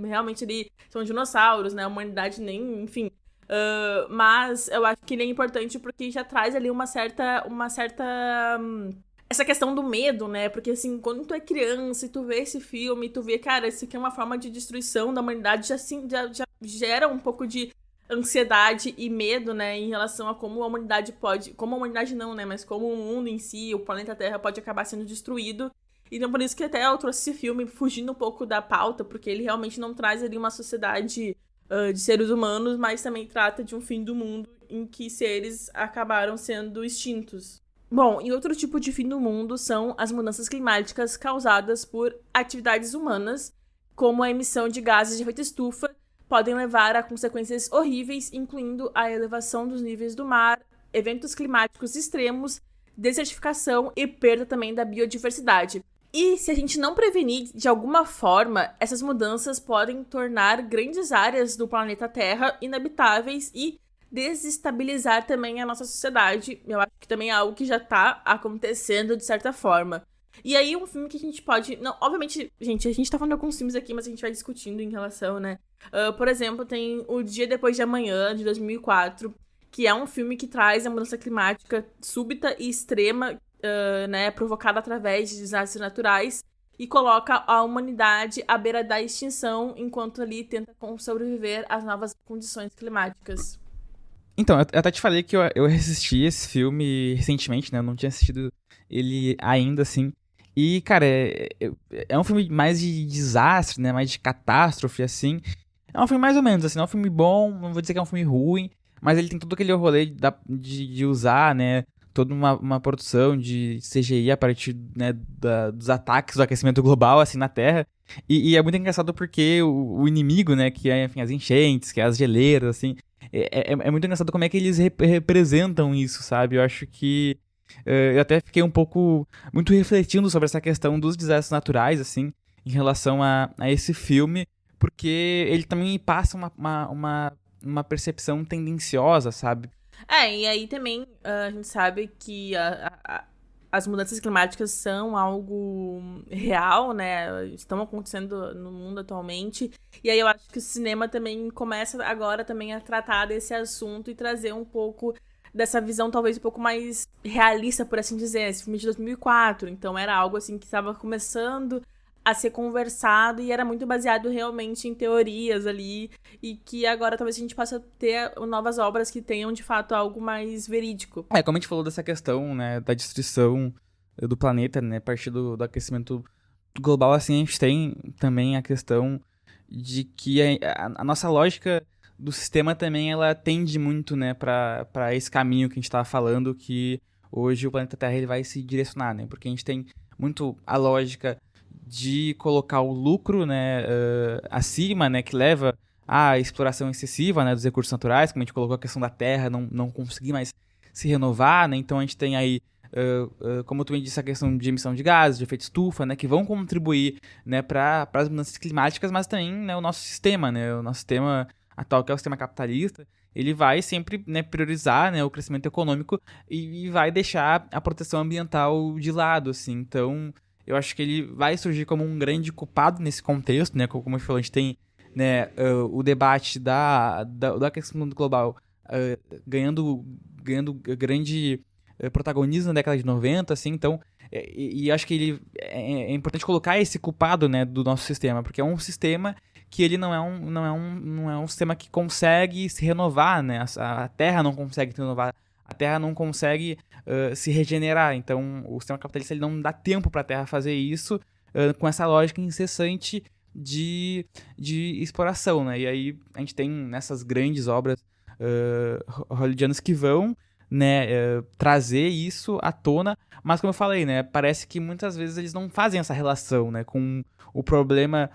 realmente ali são dinossauros, né? A humanidade nem, enfim. Mas eu acho que ele é importante porque já traz ali uma certa essa questão do medo, né? Porque, assim, quando tu é criança e tu vê esse filme, tu vê, cara, isso aqui é uma forma de destruição da humanidade, já gera um pouco de ansiedade e medo, né? Em relação a como a humanidade pode... Como a humanidade não, né? Mas como o mundo em si, o planeta Terra pode acabar sendo destruído. Então, por isso que até eu trouxe esse filme fugindo um pouco da pauta, porque ele realmente não traz ali uma sociedade de seres humanos, mas também trata de um fim do mundo em que seres acabaram sendo extintos. Bom, e outro tipo de fim do mundo são as mudanças climáticas causadas por atividades humanas, como a emissão de gases de efeito estufa, podem levar a consequências horríveis, incluindo a elevação dos níveis do mar, eventos climáticos extremos, desertificação e perda também da biodiversidade. E se a gente não prevenir de alguma forma, essas mudanças podem tornar grandes áreas do planeta Terra inabitáveis e desestabilizar também a nossa sociedade. Eu acho que também é algo que já tá acontecendo de certa forma. E aí um filme que a gente pode... Não, obviamente, gente, a gente tá falando de alguns filmes aqui, mas a gente vai discutindo em relação, né? Por exemplo, tem O Dia Depois de Amanhã, de 2004, que é um filme que traz a mudança climática súbita e extrema, né, provocada através de desastres naturais, e coloca a humanidade à beira da extinção, enquanto ali tenta sobreviver às novas condições climáticas. Então, eu até te falei que eu assisti esse filme recentemente, né? Eu não tinha assistido ele ainda, assim. E, cara, é um filme mais de desastre, né? Mais de catástrofe, assim. É um filme mais ou menos, assim. Não é um filme bom, não vou dizer que é um filme ruim, mas ele tem todo aquele rolê de usar, né? Toda uma produção de CGI a partir, né, dos ataques do aquecimento global, assim, na Terra. E é muito engraçado porque o inimigo, né? Que é, enfim, as enchentes, que é as geleiras, assim... É muito engraçado como é que eles representam isso, sabe? Eu acho que... eu até fiquei muito refletindo sobre essa questão dos desastres naturais, assim, em relação a esse filme, porque ele também passa uma percepção tendenciosa, sabe? E aí também a gente sabe que as mudanças climáticas são algo real, né? Estão acontecendo no mundo atualmente. E aí eu acho que o cinema também começa agora também a tratar desse assunto e trazer um pouco dessa visão talvez um pouco mais realista, por assim dizer. Esse filme de 2004, então era algo assim que estava começando a ser conversado e era muito baseado realmente em teorias ali, e que agora talvez a gente possa ter novas obras que tenham de fato algo mais verídico. Como a gente falou dessa questão, né, da destruição do planeta, né, a partir do aquecimento global, assim, a gente tem também a questão de que a nossa lógica do sistema também, ela tende muito, né, para esse caminho que a gente estava falando, que hoje o planeta Terra ele vai se direcionar, né, porque a gente tem muito a lógica de colocar o lucro, né, acima, né, que leva à exploração excessiva, né, dos recursos naturais, como a gente colocou a questão da terra, não conseguir mais se renovar, né, então a gente tem aí, como tu me disse, a questão de emissão de gases, de efeito estufa, né, que vão contribuir, né, para as mudanças climáticas, mas também, né, o nosso sistema atual, que é o sistema capitalista, ele vai sempre, né, priorizar, né, o crescimento econômico e vai deixar a proteção ambiental de lado, assim, então... Eu acho que ele vai surgir como um grande culpado nesse contexto, né? Como eu falei, a gente tem, né, o debate do aquecimento global ganhando grande protagonismo na década de 90, assim, então... E acho que ele é importante colocar esse culpado, né, do nosso sistema, porque é um sistema que ele não é um sistema que consegue se renovar, né? A Terra não consegue se renovar, a Terra não consegue se regenerar. Então, o sistema capitalista ele não dá tempo para a Terra fazer isso com essa lógica incessante de exploração, né? E aí a gente tem nessas grandes obras hollywoodianas que vão, né, trazer isso à tona, mas como eu falei, né, parece que muitas vezes eles não fazem essa relação, né, com o problema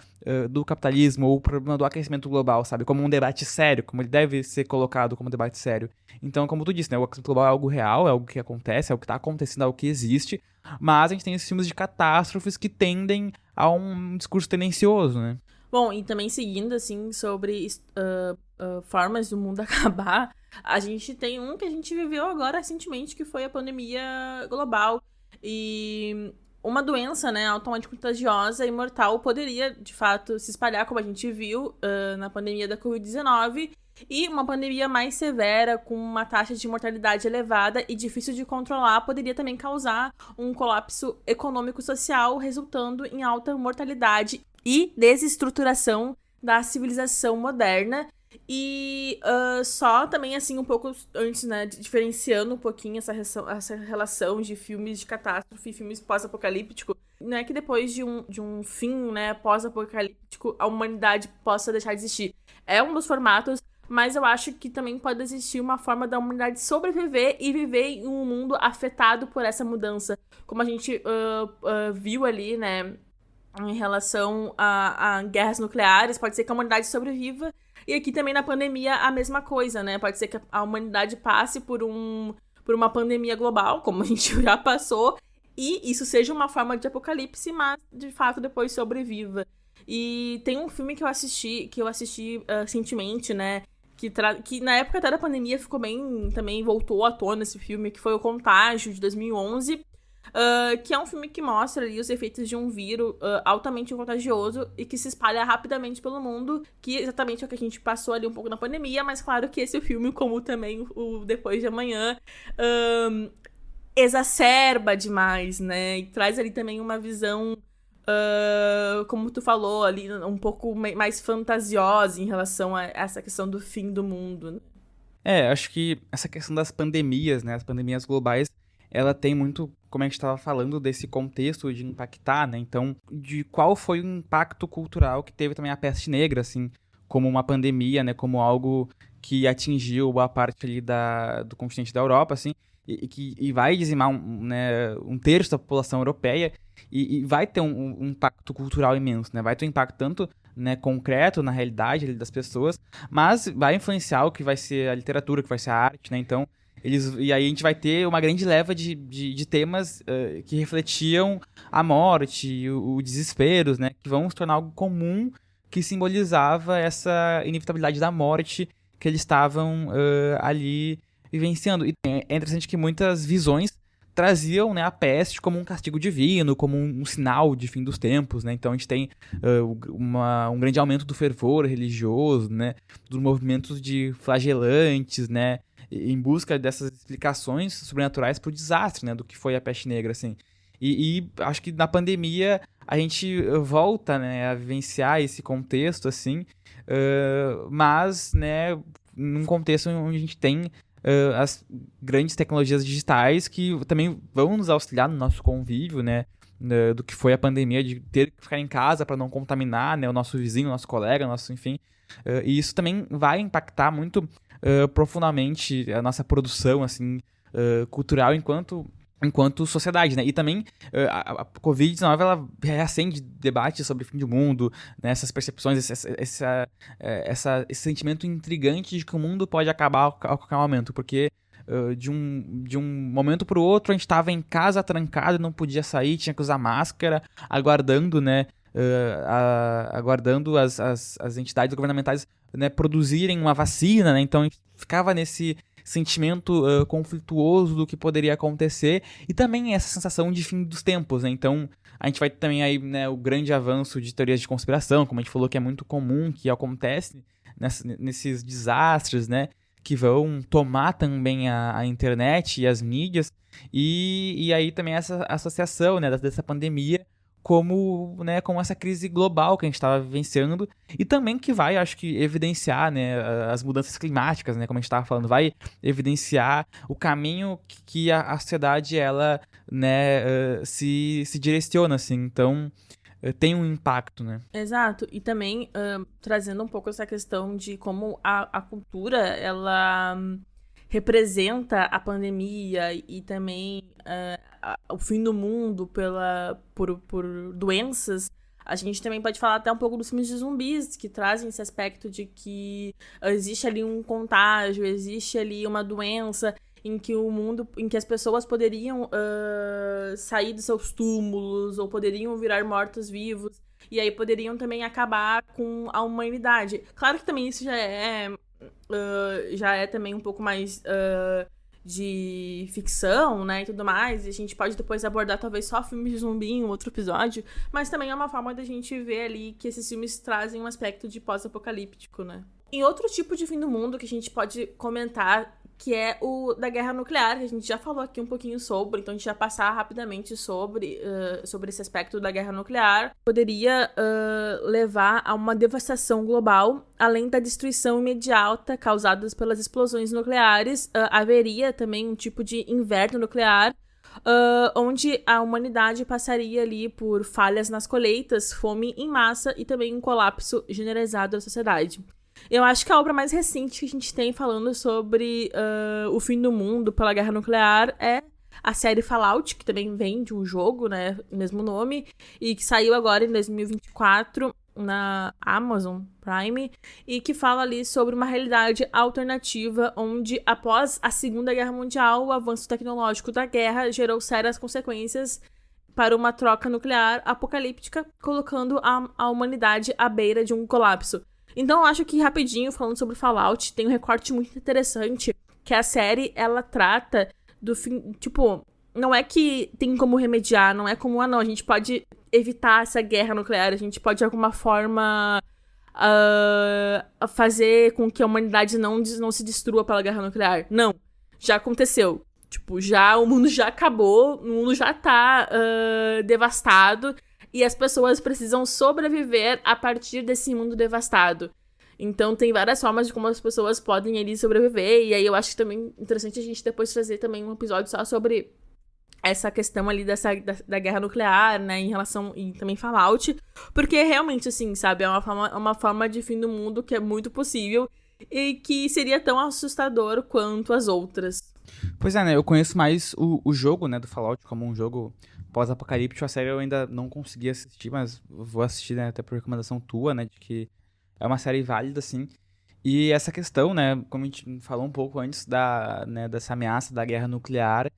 do capitalismo ou o problema do aquecimento global, sabe, como um debate sério, como ele deve ser colocado como um debate sério. Então, como tu disse, né, o aquecimento global é algo real, é algo que acontece, é algo que está acontecendo, é algo que existe, mas a gente tem esses filmes de catástrofes que tendem a um discurso tendencioso, né. Bom, e também seguindo, assim, sobre formas do mundo acabar, a gente tem um que a gente viveu agora recentemente, que foi a pandemia global. E uma doença, né, altamente contagiosa e mortal poderia, de fato, se espalhar, como a gente viu na pandemia da Covid-19, e uma pandemia mais severa, com uma taxa de mortalidade elevada e difícil de controlar, poderia também causar um colapso econômico-social, resultando em alta mortalidade e desestruturação da civilização moderna. E só também, assim, um pouco antes, né, diferenciando um pouquinho essa relação de filmes de catástrofe e filmes pós-apocalíptico, não é que depois de um fim, né, pós-apocalíptico, a humanidade possa deixar de existir. É um dos formatos, mas eu acho que também pode existir uma forma da humanidade sobreviver e viver em um mundo afetado por essa mudança. Como a gente viu ali, né, em relação a guerras nucleares, pode ser que a humanidade sobreviva. E aqui também na pandemia a mesma coisa, né? Pode ser que a humanidade passe por uma pandemia global, como a gente já passou, e isso seja uma forma de apocalipse, mas de fato depois sobreviva. E tem um filme que eu assisti recentemente, né? Que na época até da pandemia ficou bem, também voltou à tona esse filme, que foi O Contágio, de 2011, que é um filme que mostra ali os efeitos de um vírus altamente contagioso e que se espalha rapidamente pelo mundo, que exatamente é o que a gente passou ali um pouco na pandemia, mas claro que esse filme, como também o Depois de Amanhã, exacerba demais, né? E traz ali também uma visão, como tu falou ali, um pouco mais fantasiosa em relação a essa questão do fim do mundo, né? Acho que essa questão das pandemias, né, as pandemias globais, ela tem muito, como a gente estava falando, desse contexto de impactar, né, então, de qual foi o impacto cultural que teve também a peste negra, assim, como uma pandemia, né, como algo que atingiu boa parte ali do continente da Europa, assim, e vai dizimar um terço da população europeia, e vai ter um impacto cultural imenso, né, vai ter um impacto tanto, né, concreto na realidade ali das pessoas, mas vai influenciar o que vai ser a literatura, o que vai ser a arte, né, então e aí a gente vai ter uma grande leva de temas que refletiam a morte, o desespero, né, que vão se tornar algo comum, que simbolizava essa inevitabilidade da morte que eles estavam ali vivenciando. E é interessante que muitas visões traziam, né, a peste como um castigo divino, como um sinal de fim dos tempos, né? Então a gente tem um grande aumento do fervor religioso, né, dos movimentos de flagelantes, né, em busca dessas explicações sobrenaturais para o desastre, né, do que foi a peste negra, assim. E acho que na pandemia a gente volta, né, a vivenciar esse contexto, assim, mas, né, num contexto onde a gente tem as grandes tecnologias digitais que também vão nos auxiliar no nosso convívio, né, do que foi a pandemia, de ter que ficar em casa para não contaminar, né, o nosso vizinho, o nosso colega, enfim. E isso também vai impactar muito profundamente a nossa produção, assim, cultural enquanto sociedade, né? E também a Covid-19, ela reacende debate sobre o fim do mundo, né? Essas percepções, esse sentimento intrigante de que o mundo pode acabar a qualquer momento, porque de um momento para o outro a gente estava em casa trancado, não podia sair, tinha que usar máscara, aguardando, né? Aguardando as entidades governamentais, né, produzirem uma vacina, né? Então a gente ficava nesse sentimento conflituoso do que poderia acontecer, e também essa sensação de fim dos tempos, né? Então a gente vai ter também aí, né, o grande avanço de teorias de conspiração, como a gente falou, que é muito comum, que acontece nesses desastres, né, que vão tomar também a internet e as mídias, e aí também essa associação, né, dessa pandemia como essa crise global que a gente estava vivenciando, e também que vai, acho que, evidenciar, né, as mudanças climáticas, né, como a gente estava falando, vai evidenciar o caminho que a sociedade, ela, né, se direciona, assim, então tem um impacto, né. Exato, e também trazendo um pouco essa questão de como a cultura, ela representa a pandemia e também o fim do mundo por doenças. A gente também pode falar até um pouco dos filmes de zumbis, que trazem esse aspecto de que existe ali um contágio, existe ali uma doença em que as pessoas poderiam sair dos seus túmulos ou poderiam virar mortos-vivos, e aí poderiam também acabar com a humanidade. Claro que também isso já é também um pouco mais de ficção, né, e tudo mais. E a gente pode depois abordar talvez só filmes de zumbi em um outro episódio, mas também é uma forma da gente ver ali que esses filmes trazem um aspecto de pós-apocalíptico, né. Em outro tipo de fim do mundo que a gente pode comentar, que é o da guerra nuclear, que a gente já falou aqui um pouquinho sobre, então a gente vai passar rapidamente sobre esse aspecto da guerra nuclear. Poderia levar a uma devastação global, além da destruição imediata causada pelas explosões nucleares. Haveria também um tipo de inverno nuclear, onde a humanidade passaria ali por falhas nas colheitas, fome em massa e também um colapso generalizado da sociedade. Eu acho que a obra mais recente que a gente tem falando sobre o fim do mundo pela guerra nuclear é a série Fallout, que também vem de um jogo, né, mesmo nome, e que saiu agora em 2024 na Amazon Prime, e que fala ali sobre uma realidade alternativa onde, após a Segunda Guerra Mundial, o avanço tecnológico da guerra gerou sérias consequências para uma troca nuclear apocalíptica, colocando a humanidade à beira de um colapso. Então, eu acho que, rapidinho, falando sobre Fallout, tem um recorte muito interessante, que a série, ela trata do fim, tipo, não é que tem como remediar, não é como, não, a gente pode evitar essa guerra nuclear, a gente pode, de alguma forma, fazer com que a humanidade não se destrua pela guerra nuclear. Não, já aconteceu. Tipo, o mundo já acabou, o mundo já tá devastado, e as pessoas precisam sobreviver a partir desse mundo devastado. Então, tem várias formas de como as pessoas podem ali sobreviver. E aí, eu acho que também é interessante a gente depois fazer também um episódio só sobre essa questão ali da guerra nuclear, né? Em relação... E também Fallout. Porque, realmente, assim, sabe? É uma forma de fim do mundo que é muito possível. E que seria tão assustador quanto as outras. Pois é, né? Eu conheço mais o jogo, né? Do Fallout como um jogo pós-apocalíptico. A série eu ainda não consegui assistir, mas vou assistir, né, até por recomendação tua, né, de que é uma série válida, assim. E essa questão, né, como a gente falou um pouco antes dessa ameaça da guerra nuclear,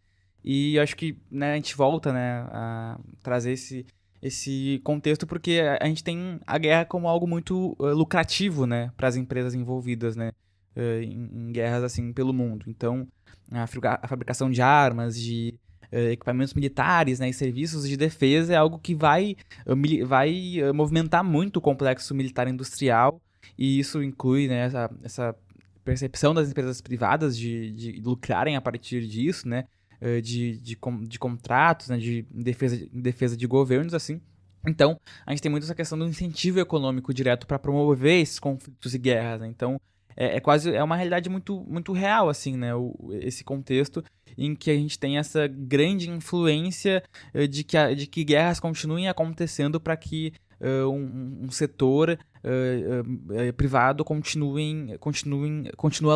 e eu acho que, né, a gente volta, né, a trazer esse contexto porque a gente tem a guerra como algo muito lucrativo, né, para as empresas envolvidas, né, em guerras, assim, pelo mundo. Então, a fabricação de armas, de equipamentos militares, né, e serviços de defesa é algo que vai movimentar muito o complexo militar industrial, e isso inclui, né, essa percepção das empresas privadas de lucrarem a partir disso, né, de contratos, né, de defesa de governos, assim. Então, a gente tem muito essa questão do incentivo econômico direto para promover esses conflitos e guerras, né? Então, é uma realidade muito, muito real, assim, né, esse contexto em que a gente tem essa grande influência de que guerras continuem acontecendo para que um setor privado continue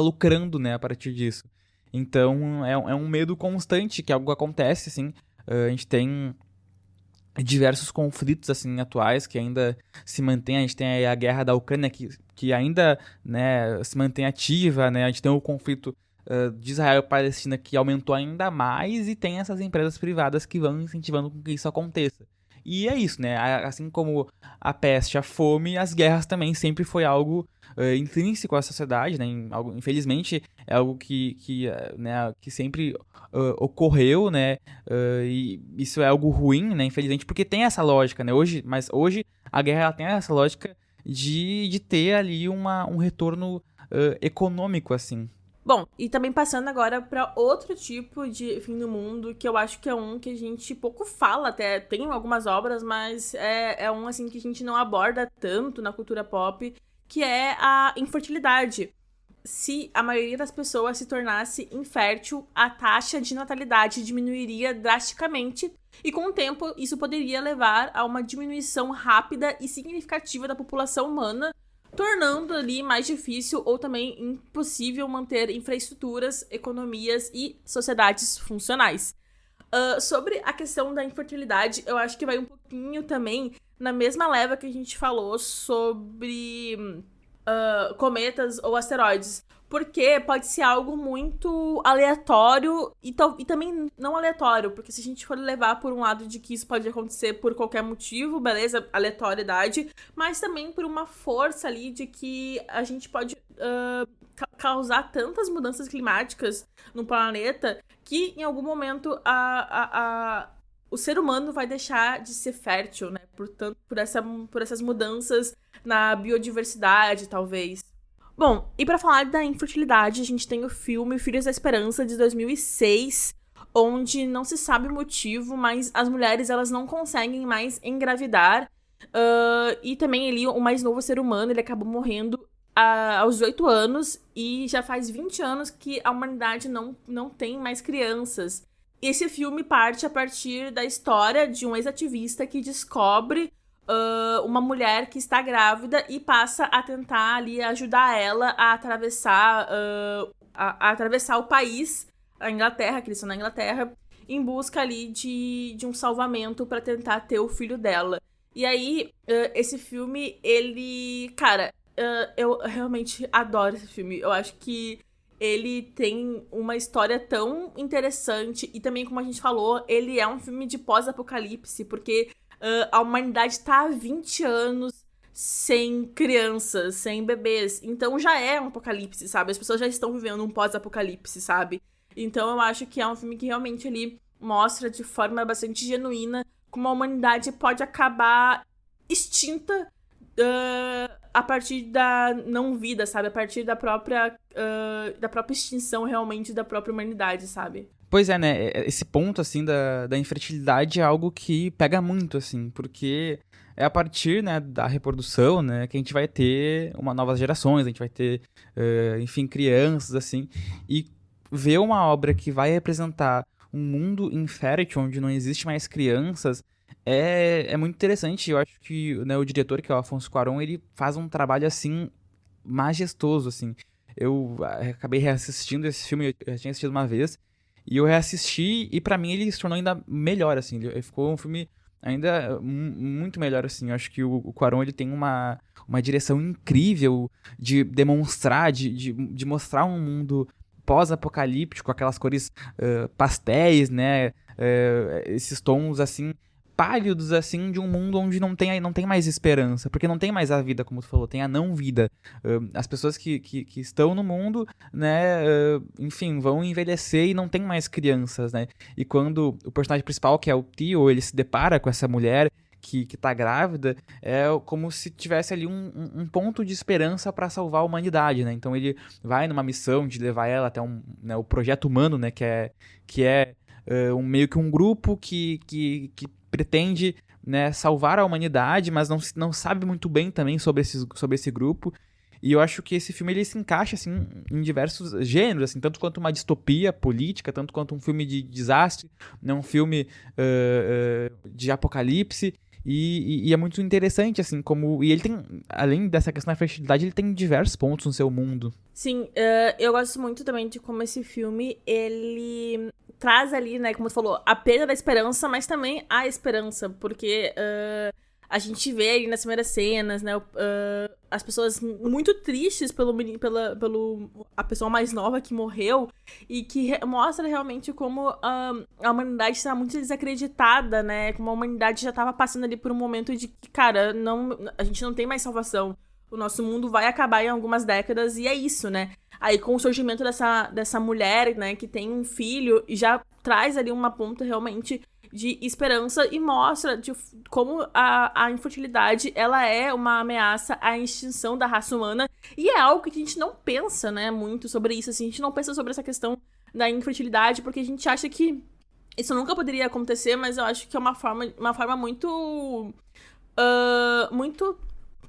lucrando, né, a partir disso. Então, é um medo constante que algo acontece, assim. A gente tem diversos conflitos, assim, atuais que ainda se mantêm. A gente tem a guerra da Ucrânia que ainda, né, se mantém ativa, né? A gente tem o conflito de Israel e Palestina que aumentou ainda mais, e tem essas empresas privadas que vão incentivando com que isso aconteça. E é isso, né? Assim como a peste, a fome, as guerras também sempre foi algo intrínseco à sociedade, né? Infelizmente, é algo que sempre ocorreu, né? E isso é algo ruim, né? Infelizmente, porque tem essa lógica, né? Mas hoje a guerra ela tem essa lógica de ter ali um retorno econômico, assim. Bom, e também passando agora para outro tipo de fim do mundo, que eu acho que é um que a gente pouco fala, até tem algumas obras, mas é um assim que a gente não aborda tanto na cultura pop, que é a infertilidade. Se a maioria das pessoas se tornasse infértil, a taxa de natalidade diminuiria drasticamente, e com o tempo isso poderia levar a uma diminuição rápida e significativa da população humana, tornando ali mais difícil ou também impossível manter infraestruturas, economias e sociedades funcionais. Sobre a questão da infertilidade, eu acho que vai um pouquinho também na mesma leva que a gente falou sobre cometas ou asteroides, porque pode ser algo muito aleatório e também não aleatório, porque se a gente for levar por um lado de que isso pode acontecer por qualquer motivo, beleza, aleatoriedade, mas também por uma força ali de que a gente pode causar tantas mudanças climáticas no planeta que em algum momento o ser humano vai deixar de ser fértil, né? Portanto, por essas mudanças na biodiversidade, talvez. Bom, e pra falar da infertilidade, a gente tem o filme Filhos da Esperança, de 2006, onde não se sabe o motivo, mas as mulheres, elas não conseguem mais engravidar. E também ali, o mais novo ser humano, ele acabou morrendo aos 18 anos, e já faz 20 anos que a humanidade não tem mais crianças. Esse filme parte a partir da história de um ex-ativista que descobre uma mulher que está grávida e passa a tentar ali ajudar ela a atravessar, a atravessar o país, a Inglaterra, que eles estão na Inglaterra, em busca ali de um salvamento para tentar ter o filho dela. E aí, esse filme, ele... Cara, eu realmente adoro esse filme. Eu acho que ele tem uma história tão interessante e também, como a gente falou, ele é um filme de pós-apocalipse, porque a humanidade tá há 20 anos sem crianças, sem bebês. Então já é um apocalipse, sabe? As pessoas já estão vivendo um pós-apocalipse, sabe? Então eu acho que é um filme que realmente ele mostra de forma bastante genuína como a humanidade pode acabar extinta a partir da não-vida, sabe? A partir da própria extinção, realmente, da própria humanidade, sabe? Pois é, né? Esse ponto, assim, da infertilidade é algo que pega muito, assim, porque é a partir, né, da reprodução, né, que a gente vai ter novas gerações, a gente vai ter, enfim, crianças, assim, e ver uma obra que vai representar um mundo infértil, onde não existe mais crianças, é muito interessante. Eu acho que, né, o diretor, que é o Alfonso Cuarón, ele faz um trabalho, assim, majestoso, assim. Eu acabei reassistindo esse filme, eu já tinha assistido uma vez, e eu reassisti, e pra mim ele se tornou ainda melhor, assim. Ele ficou um filme ainda muito melhor, assim. Eu acho que o Cuarón, ele tem uma direção incrível de demonstrar, de mostrar um mundo pós-apocalíptico, aquelas cores pastéis, né? Esses tons, assim, pálidos, assim, de um mundo onde não tem mais esperança, porque não tem mais a vida, como tu falou, tem a não-vida. As pessoas que estão no mundo, né, enfim, vão envelhecer e não tem mais crianças, né? E quando o personagem principal, que é o Tio, ele se depara com essa mulher que tá grávida, é como se tivesse ali um ponto de esperança para salvar a humanidade, né? Então ele vai numa missão de levar ela até né, o Projeto Humano, né, que é meio que um grupo que pretende, né, salvar a humanidade, mas não sabe muito bem também sobre esse grupo. E eu acho que esse filme ele se encaixa, assim, em diversos gêneros, assim, tanto quanto uma distopia política, tanto quanto um filme de desastre, né, um filme de apocalipse. E é muito interessante, assim, como... E ele tem, além dessa questão da fertilidade, ele tem diversos pontos no seu mundo. Sim, eu gosto muito também de como esse filme, ele traz ali, né, como tu falou, a perda da esperança, mas também a esperança, porque a gente vê ali nas primeiras cenas, né, as pessoas muito tristes pelo a pessoa mais nova que morreu, e que mostra realmente como a humanidade está muito desacreditada, né, como a humanidade já estava passando ali por um momento de que, cara, a gente não tem mais salvação. O nosso mundo vai acabar em algumas décadas e é isso, né? Aí com o surgimento dessa mulher, né, que tem um filho, já traz ali uma ponta realmente de esperança e mostra como a infertilidade, ela é uma ameaça à extinção da raça humana, e é algo que a gente não pensa, né, muito sobre isso, assim, a gente não pensa sobre essa questão da infertilidade, porque a gente acha que isso nunca poderia acontecer, mas eu acho que é uma forma muito muito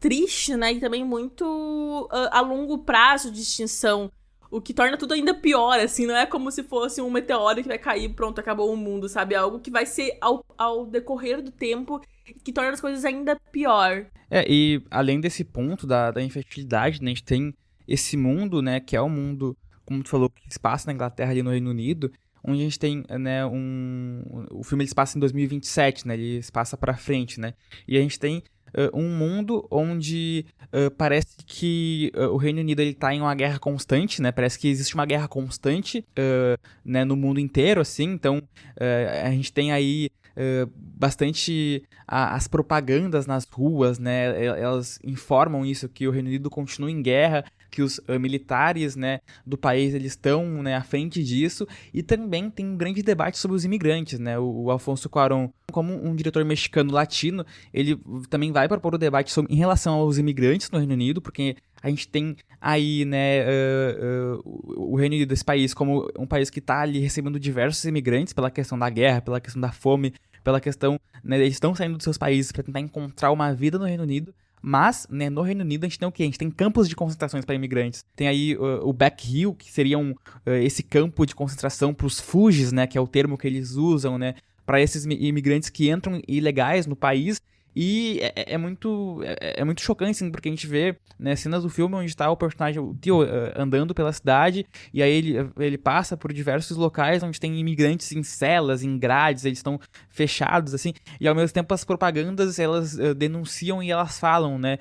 triste, né, e também muito a longo prazo de extinção, o que torna tudo ainda pior, assim, não é como se fosse um meteoro que vai cair, pronto, acabou o mundo, sabe, é algo que vai ser ao decorrer do tempo, que torna as coisas ainda pior. E além desse ponto da infertilidade, né, a gente tem esse mundo, né, que é o mundo, como tu falou, que se passa na Inglaterra, ali no Reino Unido, onde a gente tem, né, o filme ele se passa em 2027, né, ele se passa pra frente, né, e a gente tem um mundo onde parece que o Reino Unido ele tá em uma guerra constante, né? Parece que existe uma guerra constante, né, no mundo inteiro, assim. Então, a gente tem aí bastante as propagandas nas ruas, né? Elas informam isso, que o Reino Unido continua em guerra, que os militares, né, do país, eles estão, né, à frente disso, e também tem um grande debate sobre os imigrantes, né, o Alfonso Cuarón, como um diretor mexicano latino, ele também vai propor o debate em relação aos imigrantes no Reino Unido, porque a gente tem aí, né, o Reino Unido, esse país, como um país que está ali recebendo diversos imigrantes pela questão da guerra, pela questão da fome, pela questão, né, eles estão saindo dos seus países para tentar encontrar uma vida no Reino Unido, mas, né, no Reino Unido a gente tem o quê? A gente tem campos de concentrações para imigrantes. Tem aí o Back Hill, que seria esse campo de concentração para os fugees, né, que é o termo que eles usam, né, para esses imigrantes que entram ilegais no país. E é muito chocante, assim, porque a gente vê, né, cenas do filme onde está o personagem, o Theo, andando pela cidade, e aí ele passa por diversos locais onde tem imigrantes em celas, em grades, eles estão fechados, assim, e ao mesmo tempo as propagandas, elas denunciam e elas falam, né,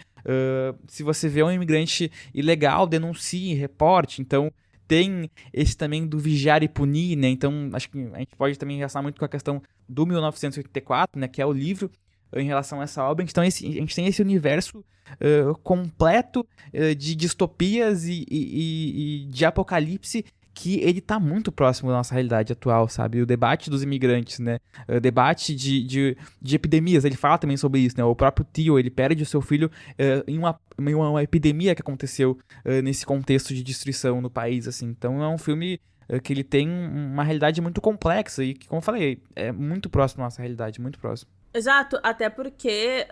se você vê um imigrante ilegal, denuncie, reporte. Então tem esse também do vigiar e punir, né, então acho que a gente pode também relacionar muito com a questão do 1984, né, que é o livro, em relação a essa obra. Então a gente tem esse universo completo de distopias e de apocalipse, que ele tá muito próximo da nossa realidade atual, sabe? O debate dos imigrantes, né? O debate de epidemias, ele fala também sobre isso, né? O próprio Theo, ele perde o seu filho em uma epidemia que aconteceu nesse contexto de destruição no país, assim. Então é um filme que ele tem uma realidade muito complexa e que, como eu falei, é muito próximo da nossa realidade, muito próximo. Exato, até porque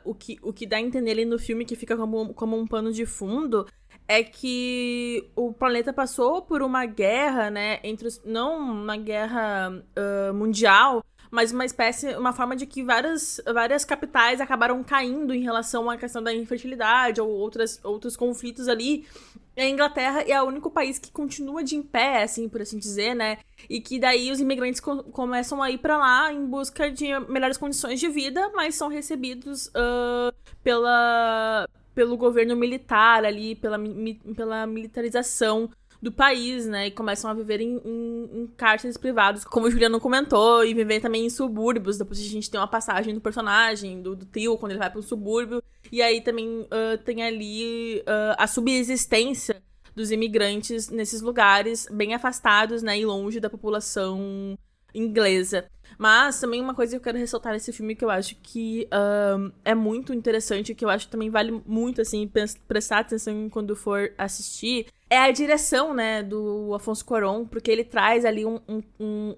o que dá a entender ali no filme, que fica como um pano de fundo, é que o planeta passou por uma guerra, né, não uma guerra mundial, mas uma forma de que várias capitais acabaram caindo em relação à questão da infertilidade ou outros conflitos ali. A Inglaterra é o único país que continua de em pé, assim, por assim dizer, né? E que daí os imigrantes começam a ir pra lá em busca de melhores condições de vida, mas são recebidos pelo governo militar ali, pela militarização do país, né? E começam a viver em cárceres privados, como o Juliano comentou, e viver também em subúrbios. Depois a gente tem uma passagem do personagem, do Theo, quando ele vai para um subúrbio. E aí também tem ali a subsistência dos imigrantes nesses lugares bem afastados, né? E longe da população inglesa. Mas também uma coisa que eu quero ressaltar nesse filme, que eu acho que é muito interessante, que eu acho que também vale muito, assim, prestar atenção quando for assistir, é a direção, né, do Alfonso Cuarón, porque ele traz ali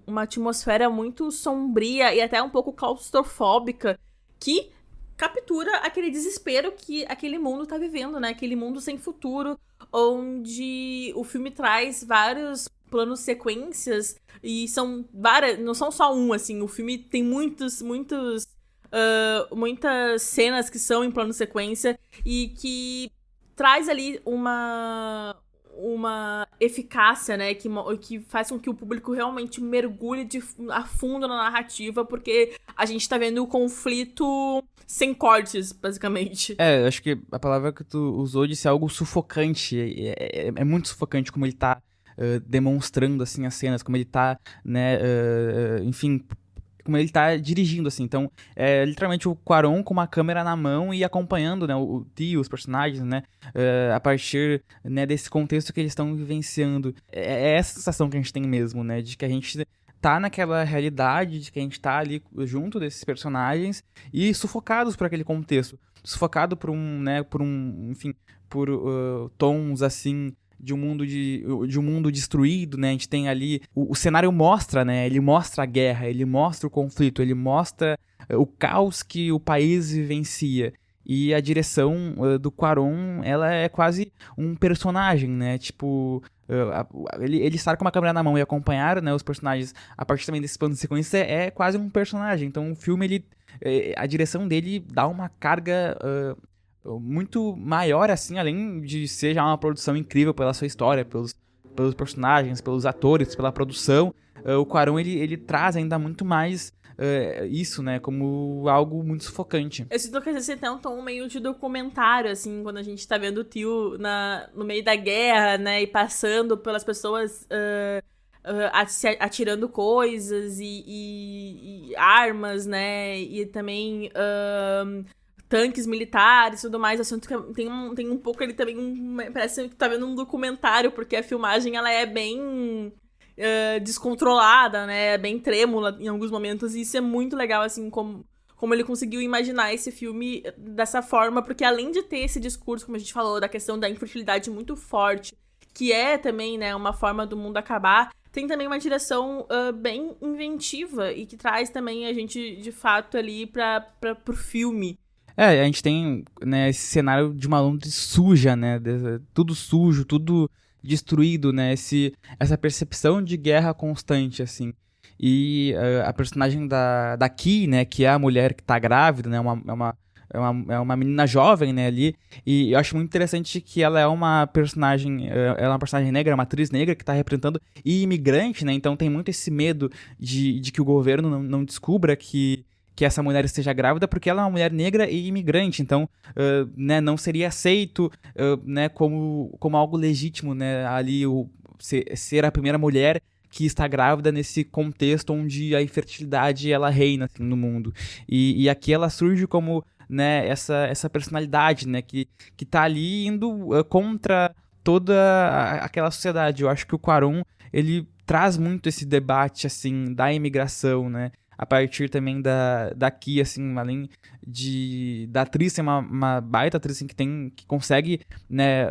uma atmosfera muito sombria e até um pouco claustrofóbica, que captura aquele desespero que aquele mundo tá vivendo, né, aquele mundo sem futuro, onde o filme traz vários planos sequências, e são várias, não são só um, assim, o filme tem muitas cenas que são em plano sequência, e que traz ali uma eficácia, né, que faz com que o público realmente mergulhe a fundo na narrativa, porque a gente tá vendo o conflito sem cortes, basicamente. Acho que a palavra que tu usou de ser algo sufocante, é muito sufocante como ele tá demonstrando, assim, as cenas, como ele tá, né, enfim, como ele tá dirigindo, assim. Então, é literalmente o Cuarón com uma câmera na mão e acompanhando, né, o Theo, os personagens, né, a partir, né, desse contexto que eles estão vivenciando. É essa sensação que a gente tem mesmo, né, de que a gente tá naquela realidade, de que a gente tá ali junto desses personagens e sufocados por aquele contexto. Sufocado por tons, assim, de um mundo destruído, né? A gente tem ali... O cenário mostra, né? Ele mostra a guerra, ele mostra o conflito, ele mostra o caos que o país vivencia. E a direção do Cuarón, ela é quase um personagem, né? Tipo... Ele estar com uma câmera na mão e acompanhar, né, os personagens a partir também desse plano de sequência é quase um personagem. Então o filme, a direção dele dá uma carga muito maior, assim, além de ser já uma produção incrível pela sua história, pelos personagens, pelos atores, pela produção. O Cuarón, ele traz ainda muito mais isso, né, como algo muito sufocante. Eu sinto que às vezes tem um tom meio de documentário, assim, quando a gente tá vendo o Theo no meio da guerra, né, e passando pelas pessoas atirando coisas e armas, né, e também tanques militares e tudo mais. Eu sinto que tem um pouco ali também, parece que tá vendo um documentário, porque a filmagem, ela é bem descontrolada, né? Bem trêmula em alguns momentos, e isso é muito legal, assim, como ele conseguiu imaginar esse filme dessa forma, porque além de ter esse discurso, como a gente falou, da questão da infertilidade muito forte, que é também, né, uma forma do mundo acabar, tem também uma direção bem inventiva e que traz também a gente, de fato, ali pro filme. A gente tem, né, esse cenário de uma Londres suja, né, tudo sujo, tudo destruído, né, essa percepção de guerra constante, assim. E a personagem da Key, né, que é a mulher que tá grávida, né, é uma menina jovem, né, ali, e eu acho muito interessante que ela é uma personagem negra, uma atriz negra que tá representando e imigrante, né, então tem muito esse medo de que o governo não descubra que essa mulher esteja grávida, porque ela é uma mulher negra e imigrante, então né, não seria aceito né, como algo legítimo, né, ali ser a primeira mulher que está grávida nesse contexto onde a infertilidade ela reina assim, no mundo. E aqui ela surge como, né, essa personalidade, né, que tá ali indo contra toda aquela sociedade. Eu acho que o Cuarón, ele traz muito esse debate, assim, da imigração, né, a partir também daqui, assim, além da atriz ser uma baita atriz, assim, que consegue, né,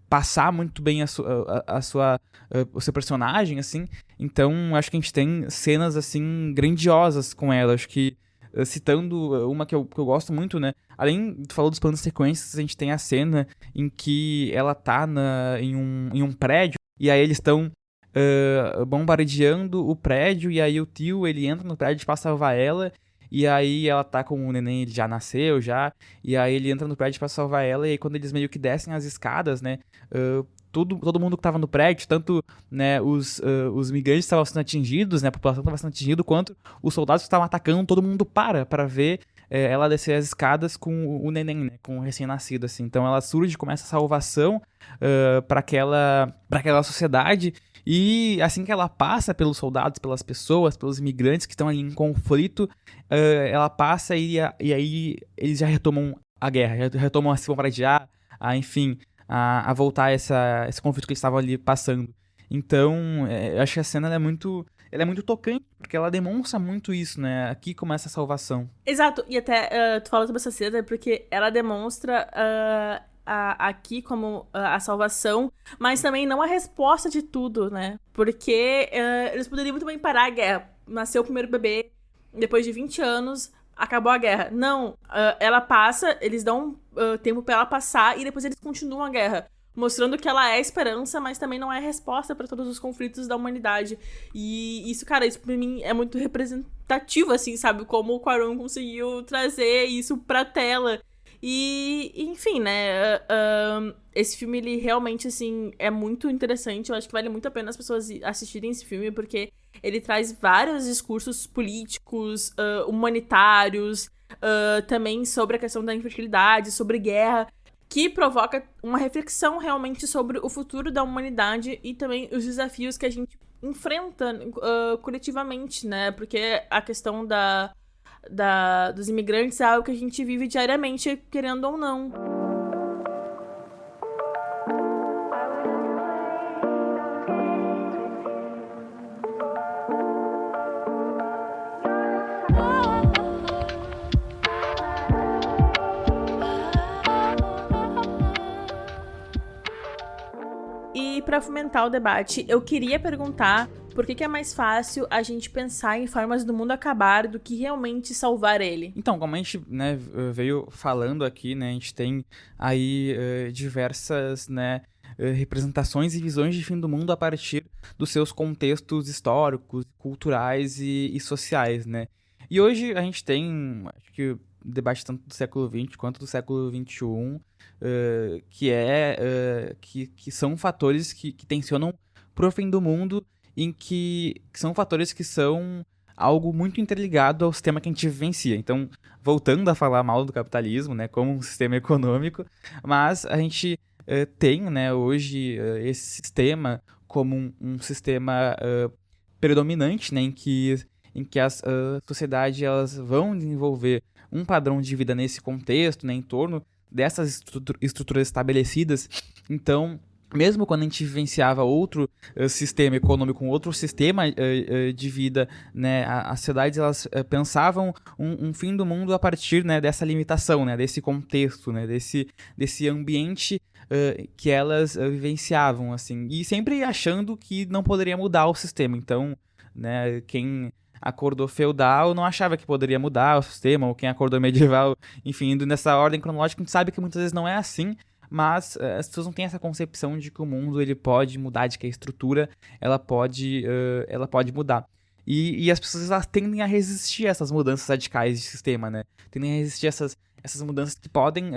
passar muito bem o seu personagem, assim. Então, acho que a gente tem cenas, assim, grandiosas com ela. Acho que, citando uma que eu gosto muito, né? Além, tu falou dos planos de sequências, a gente tem a cena em que ela tá em um prédio, e aí eles estão bombardeando o prédio, e aí o tio, ele entra no prédio pra salvar ela, e aí ela tá com o neném, ele já nasceu, e aí ele entra no prédio pra salvar ela, e aí quando eles meio que descem as escadas, né, todo mundo que tava no prédio, tanto, né, os migrantes estavam sendo atingidos, né, a população estava sendo atingida, quanto os soldados que estavam atacando, todo mundo para ver ela descer as escadas com o neném, né, com o recém-nascido, assim. Então ela surge como essa salvação para aquela sociedade. E assim que ela passa pelos soldados, pelas pessoas, pelos imigrantes que estão ali em conflito, ela passa e aí eles já retomam a guerra, já retomam a se bombardear, enfim, a voltar a esse conflito que eles estavam ali passando. Então, eu acho que a cena ela é muito tocante, porque ela demonstra muito isso, né? Aqui começa a salvação. Exato, e até tu fala sobre essa cena porque ela demonstra aqui como a salvação, mas também não a resposta de tudo, né? Porque eles poderiam muito bem parar a guerra. Nasceu o primeiro bebê, depois de 20 anos, acabou a guerra. Não, ela passa, eles dão tempo pra ela passar e depois eles continuam a guerra. Mostrando que ela é esperança, mas também não é resposta pra todos os conflitos da humanidade. E isso, cara, isso pra mim é muito representativo, assim, sabe? Como o Cuarón conseguiu trazer isso pra tela. E, enfim, né, esse filme, ele realmente, assim, é muito interessante. Eu acho que vale muito a pena as pessoas assistirem esse filme, porque ele traz vários discursos políticos, humanitários, também sobre a questão da infertilidade, sobre guerra, que provoca uma reflexão realmente sobre o futuro da humanidade e também os desafios que a gente enfrenta coletivamente, né, porque a questão dos imigrantes é algo que a gente vive diariamente, querendo ou não. E para fomentar o debate, eu queria perguntar por que é mais fácil a gente pensar em formas do mundo acabar do que realmente salvar ele. Então, como a gente, né, veio falando aqui, né, a gente tem aí diversas, né, representações e visões de fim do mundo a partir dos seus contextos históricos, culturais e sociais, né. E hoje a gente tem, acho que debate tanto do século XX quanto do século XXI, que são fatores que tensionam pro fim do mundo, em que são fatores que são algo muito interligado ao sistema que a gente vivencia. Então, voltando a falar mal do capitalismo, né, como um sistema econômico, mas a gente tem, né, hoje esse sistema como um sistema predominante, né, em que as sociedades elas vão desenvolver um padrão de vida nesse contexto, né, em torno dessas estruturas estabelecidas. Então, mesmo quando a gente vivenciava outro sistema econômico, um outro sistema de vida, né, as sociedades elas pensavam um fim do mundo a partir, né, dessa limitação, né, desse contexto, né, desse ambiente que elas vivenciavam, assim, e sempre achando que não poderia mudar o sistema. Então, né, quem acordou feudal não achava que poderia mudar o sistema, ou quem acordou medieval, enfim, indo nessa ordem cronológica, a gente sabe que muitas vezes não é assim, mas as pessoas não têm essa concepção de que o mundo ele pode mudar, de que a estrutura ela pode mudar. E as pessoas elas tendem a resistir a essas mudanças radicais de sistema, né? Tendem a resistir a essas mudanças que podem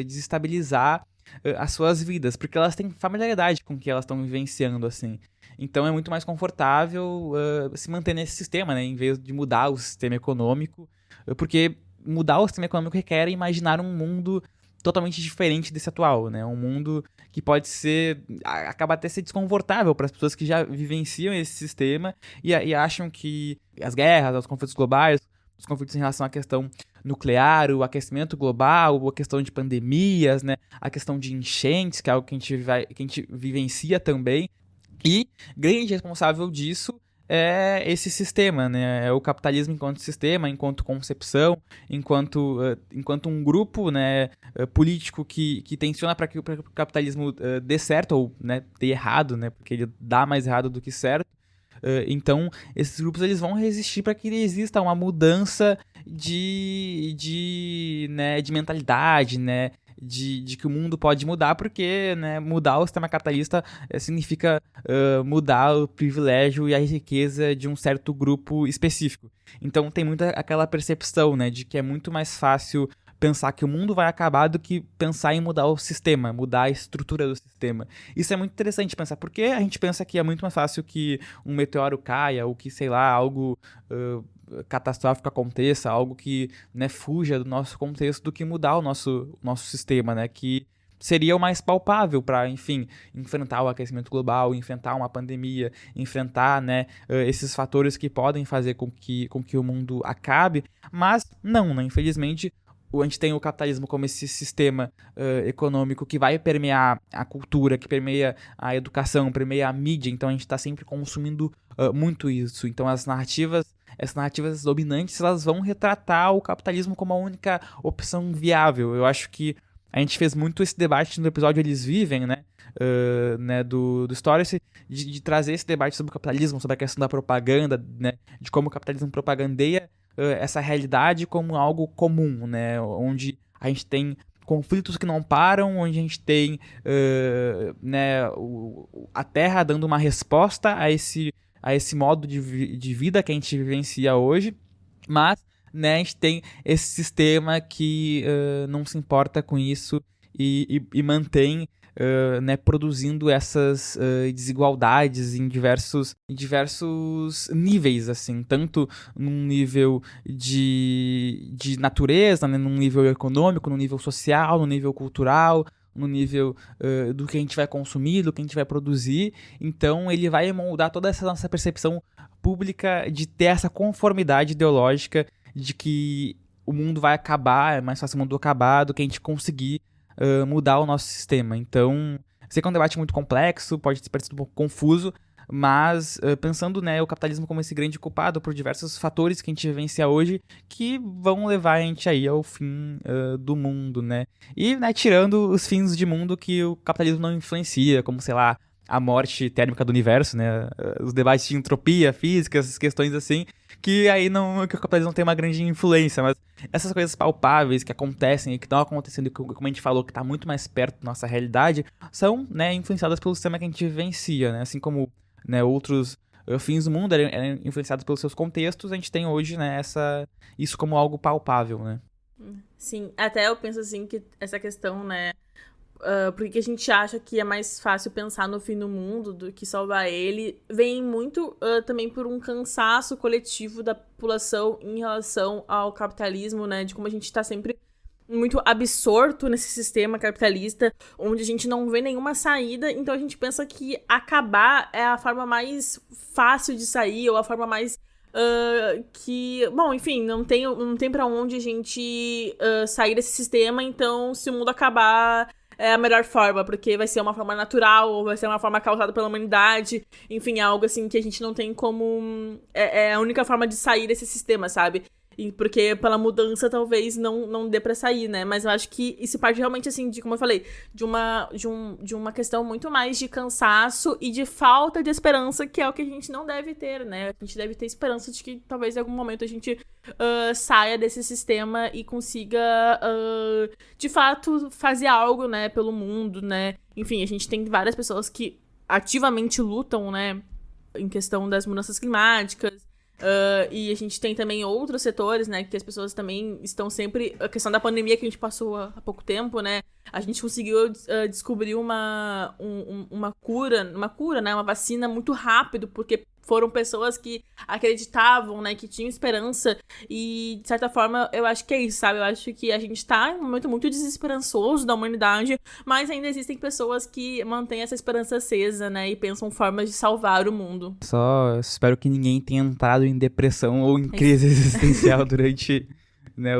desestabilizar as suas vidas, porque elas têm familiaridade com o que elas estão vivenciando, assim. Então é muito mais confortável se manter nesse sistema, né? Em vez de mudar o sistema econômico, porque mudar o sistema econômico requer imaginar um mundo totalmente diferente desse atual, né? Um mundo que pode ser... acaba até ser desconfortável para as pessoas que já vivenciam esse sistema e acham que as guerras, os conflitos globais, os conflitos em relação à questão nuclear, o aquecimento global, a questão de pandemias, né? A questão de enchentes, que é algo que a gente vivencia também. E grande responsável disso é esse sistema, né? É o capitalismo enquanto sistema, enquanto concepção, enquanto um grupo, né, político que tensiona para que o capitalismo dê certo ou, né, dê errado, né? Porque ele dá mais errado do que certo. Então, esses grupos eles vão resistir para que exista uma mudança de mentalidade, né? De que o mundo pode mudar, porque, né, mudar o sistema capitalista significa mudar o privilégio e a riqueza de um certo grupo específico. Então tem muita aquela percepção, né, de que é muito mais fácil pensar que o mundo vai acabar do que pensar em mudar o sistema, mudar a estrutura do sistema. Isso é muito interessante pensar, porque a gente pensa que é muito mais fácil que um meteoro caia, ou que, sei lá, algo catastrófico aconteça, algo que, né, fuja do nosso contexto, do que mudar o nosso sistema, né, que seria o mais palpável para, enfim, enfrentar o aquecimento global, enfrentar uma pandemia, enfrentar, né, esses fatores que podem fazer com que o mundo acabe, mas não, né, infelizmente a gente tem o capitalismo como esse sistema econômico que vai permear a cultura, que permeia a educação, permeia a mídia, então a gente está sempre consumindo muito isso. Então essas narrativas dominantes, elas vão retratar o capitalismo como a única opção viável. Eu acho que a gente fez muito esse debate no episódio Eles Vivem, né, do Stories, de trazer esse debate sobre o capitalismo, sobre a questão da propaganda, né, de como o capitalismo propagandeia essa realidade como algo comum, né, onde a gente tem conflitos que não param, onde a gente tem né, a Terra dando uma resposta a esse modo de vida que a gente vivencia hoje, mas, né, a gente tem esse sistema que não se importa com isso e mantém né, produzindo essas desigualdades em diversos níveis, assim, tanto num nível de natureza, né, num nível econômico, num nível social, num nível cultural, no nível do que a gente vai consumir, do que a gente vai produzir. Então ele vai moldar toda essa nossa percepção pública de ter essa conformidade ideológica de que o mundo vai acabar, é mais fácil o mundo acabar do que a gente conseguir mudar o nosso sistema. Então, sei que é um debate muito complexo, pode parecer um pouco confuso, mas pensando, né, o capitalismo como esse grande culpado por diversos fatores que a gente vivencia hoje que vão levar a gente aí ao fim do mundo, né? E, né, tirando os fins de mundo que o capitalismo não influencia, como, sei lá, a morte térmica do universo, né? Os debates de entropia, física, essas questões assim, que aí que o capitalismo não tem uma grande influência, mas essas coisas palpáveis que acontecem e que estão acontecendo, como a gente falou, que está muito mais perto da nossa realidade, são, né, influenciadas pelo sistema que a gente vivencia, né? Assim como, né, outros fins do mundo eram influenciados pelos seus contextos, a gente tem hoje, né, isso como algo palpável, né? Sim, até eu penso assim que essa questão, né, porque a gente acha que é mais fácil pensar no fim do mundo do que salvar ele, vem muito também por um cansaço coletivo da população em relação ao capitalismo, né, de como a gente tá sempre muito absorto nesse sistema capitalista, onde a gente não vê nenhuma saída, então a gente pensa que acabar é a forma mais fácil de sair, ou a forma mais que, bom, enfim, não tem pra onde a gente sair desse sistema, então se o mundo acabar é a melhor forma, porque vai ser uma forma natural, ou vai ser uma forma causada pela humanidade, enfim, algo assim que a gente não tem como... É a única forma de sair desse sistema, sabe? E porque pela mudança talvez não dê pra sair, né? Mas eu acho que isso parte realmente, assim, de, como eu falei, de uma questão muito mais de cansaço e de falta de esperança, que é o que a gente não deve ter, né? A gente deve ter esperança de que talvez em algum momento a gente saia desse sistema e consiga, de fato, fazer algo, né, pelo mundo, né? Enfim, a gente tem várias pessoas que ativamente lutam, né, em questão das mudanças climáticas. E a gente tem também outros setores, né, que as pessoas também estão sempre... A questão da pandemia que a gente passou há pouco tempo, né, a gente conseguiu descobrir uma cura, né, uma vacina muito rápido, porque foram pessoas que acreditavam, né, que tinham esperança, e de certa forma eu acho que é isso, sabe? Eu acho que a gente tá em um momento muito desesperançoso da humanidade, mas ainda existem pessoas que mantêm essa esperança acesa, né, e pensam formas de salvar o mundo. Só espero que ninguém tenha entrado em depressão ou em crise existencial durante, né,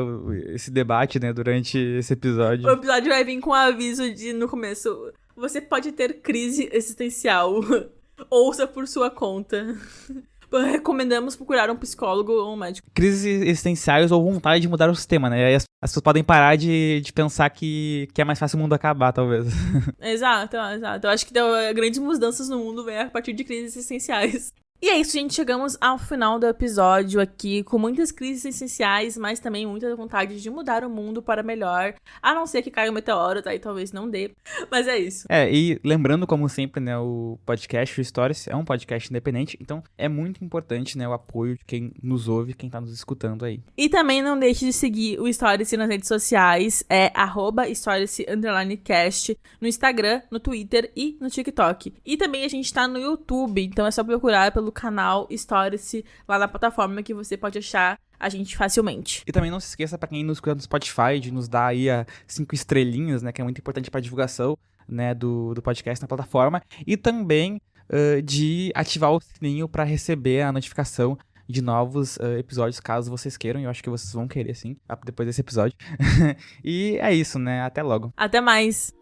esse debate, né, durante esse episódio. O episódio vai vir com um aviso no começo: você pode ter crise existencial. Ouça por sua conta. Recomendamos procurar um psicólogo ou um médico. Crises existenciais ou vontade de mudar o sistema, né? E aí as pessoas podem parar de pensar que é mais fácil o mundo acabar, talvez. Exato. Eu acho que grandes mudanças no mundo vêm a partir de crises existenciais. E é isso, gente. Chegamos ao final do episódio aqui, com muitas crises essenciais, mas também muita vontade de mudar o mundo para melhor. A não ser que caia um meteoro, tá? E talvez não dê. Mas é isso. E lembrando, como sempre, né, o podcast, o Stories, é um podcast independente, então é muito importante, né, o apoio de quem nos ouve, quem tá nos escutando aí. E também não deixe de seguir o Stories nas redes sociais, é @Stories_cast, no Instagram, no Twitter e no TikTok. E também a gente tá no YouTube, então é só procurar pelo canal Stories lá na plataforma que você pode achar a gente facilmente. E também não se esqueça, pra quem nos escuta no Spotify, de nos dar aí 5 estrelinhas, né, que é muito importante pra divulgação, né, do podcast na plataforma, e também de ativar o sininho pra receber a notificação de novos episódios, caso vocês queiram, e eu acho que vocês vão querer, sim, depois desse episódio. E é isso, né, até logo. Até mais!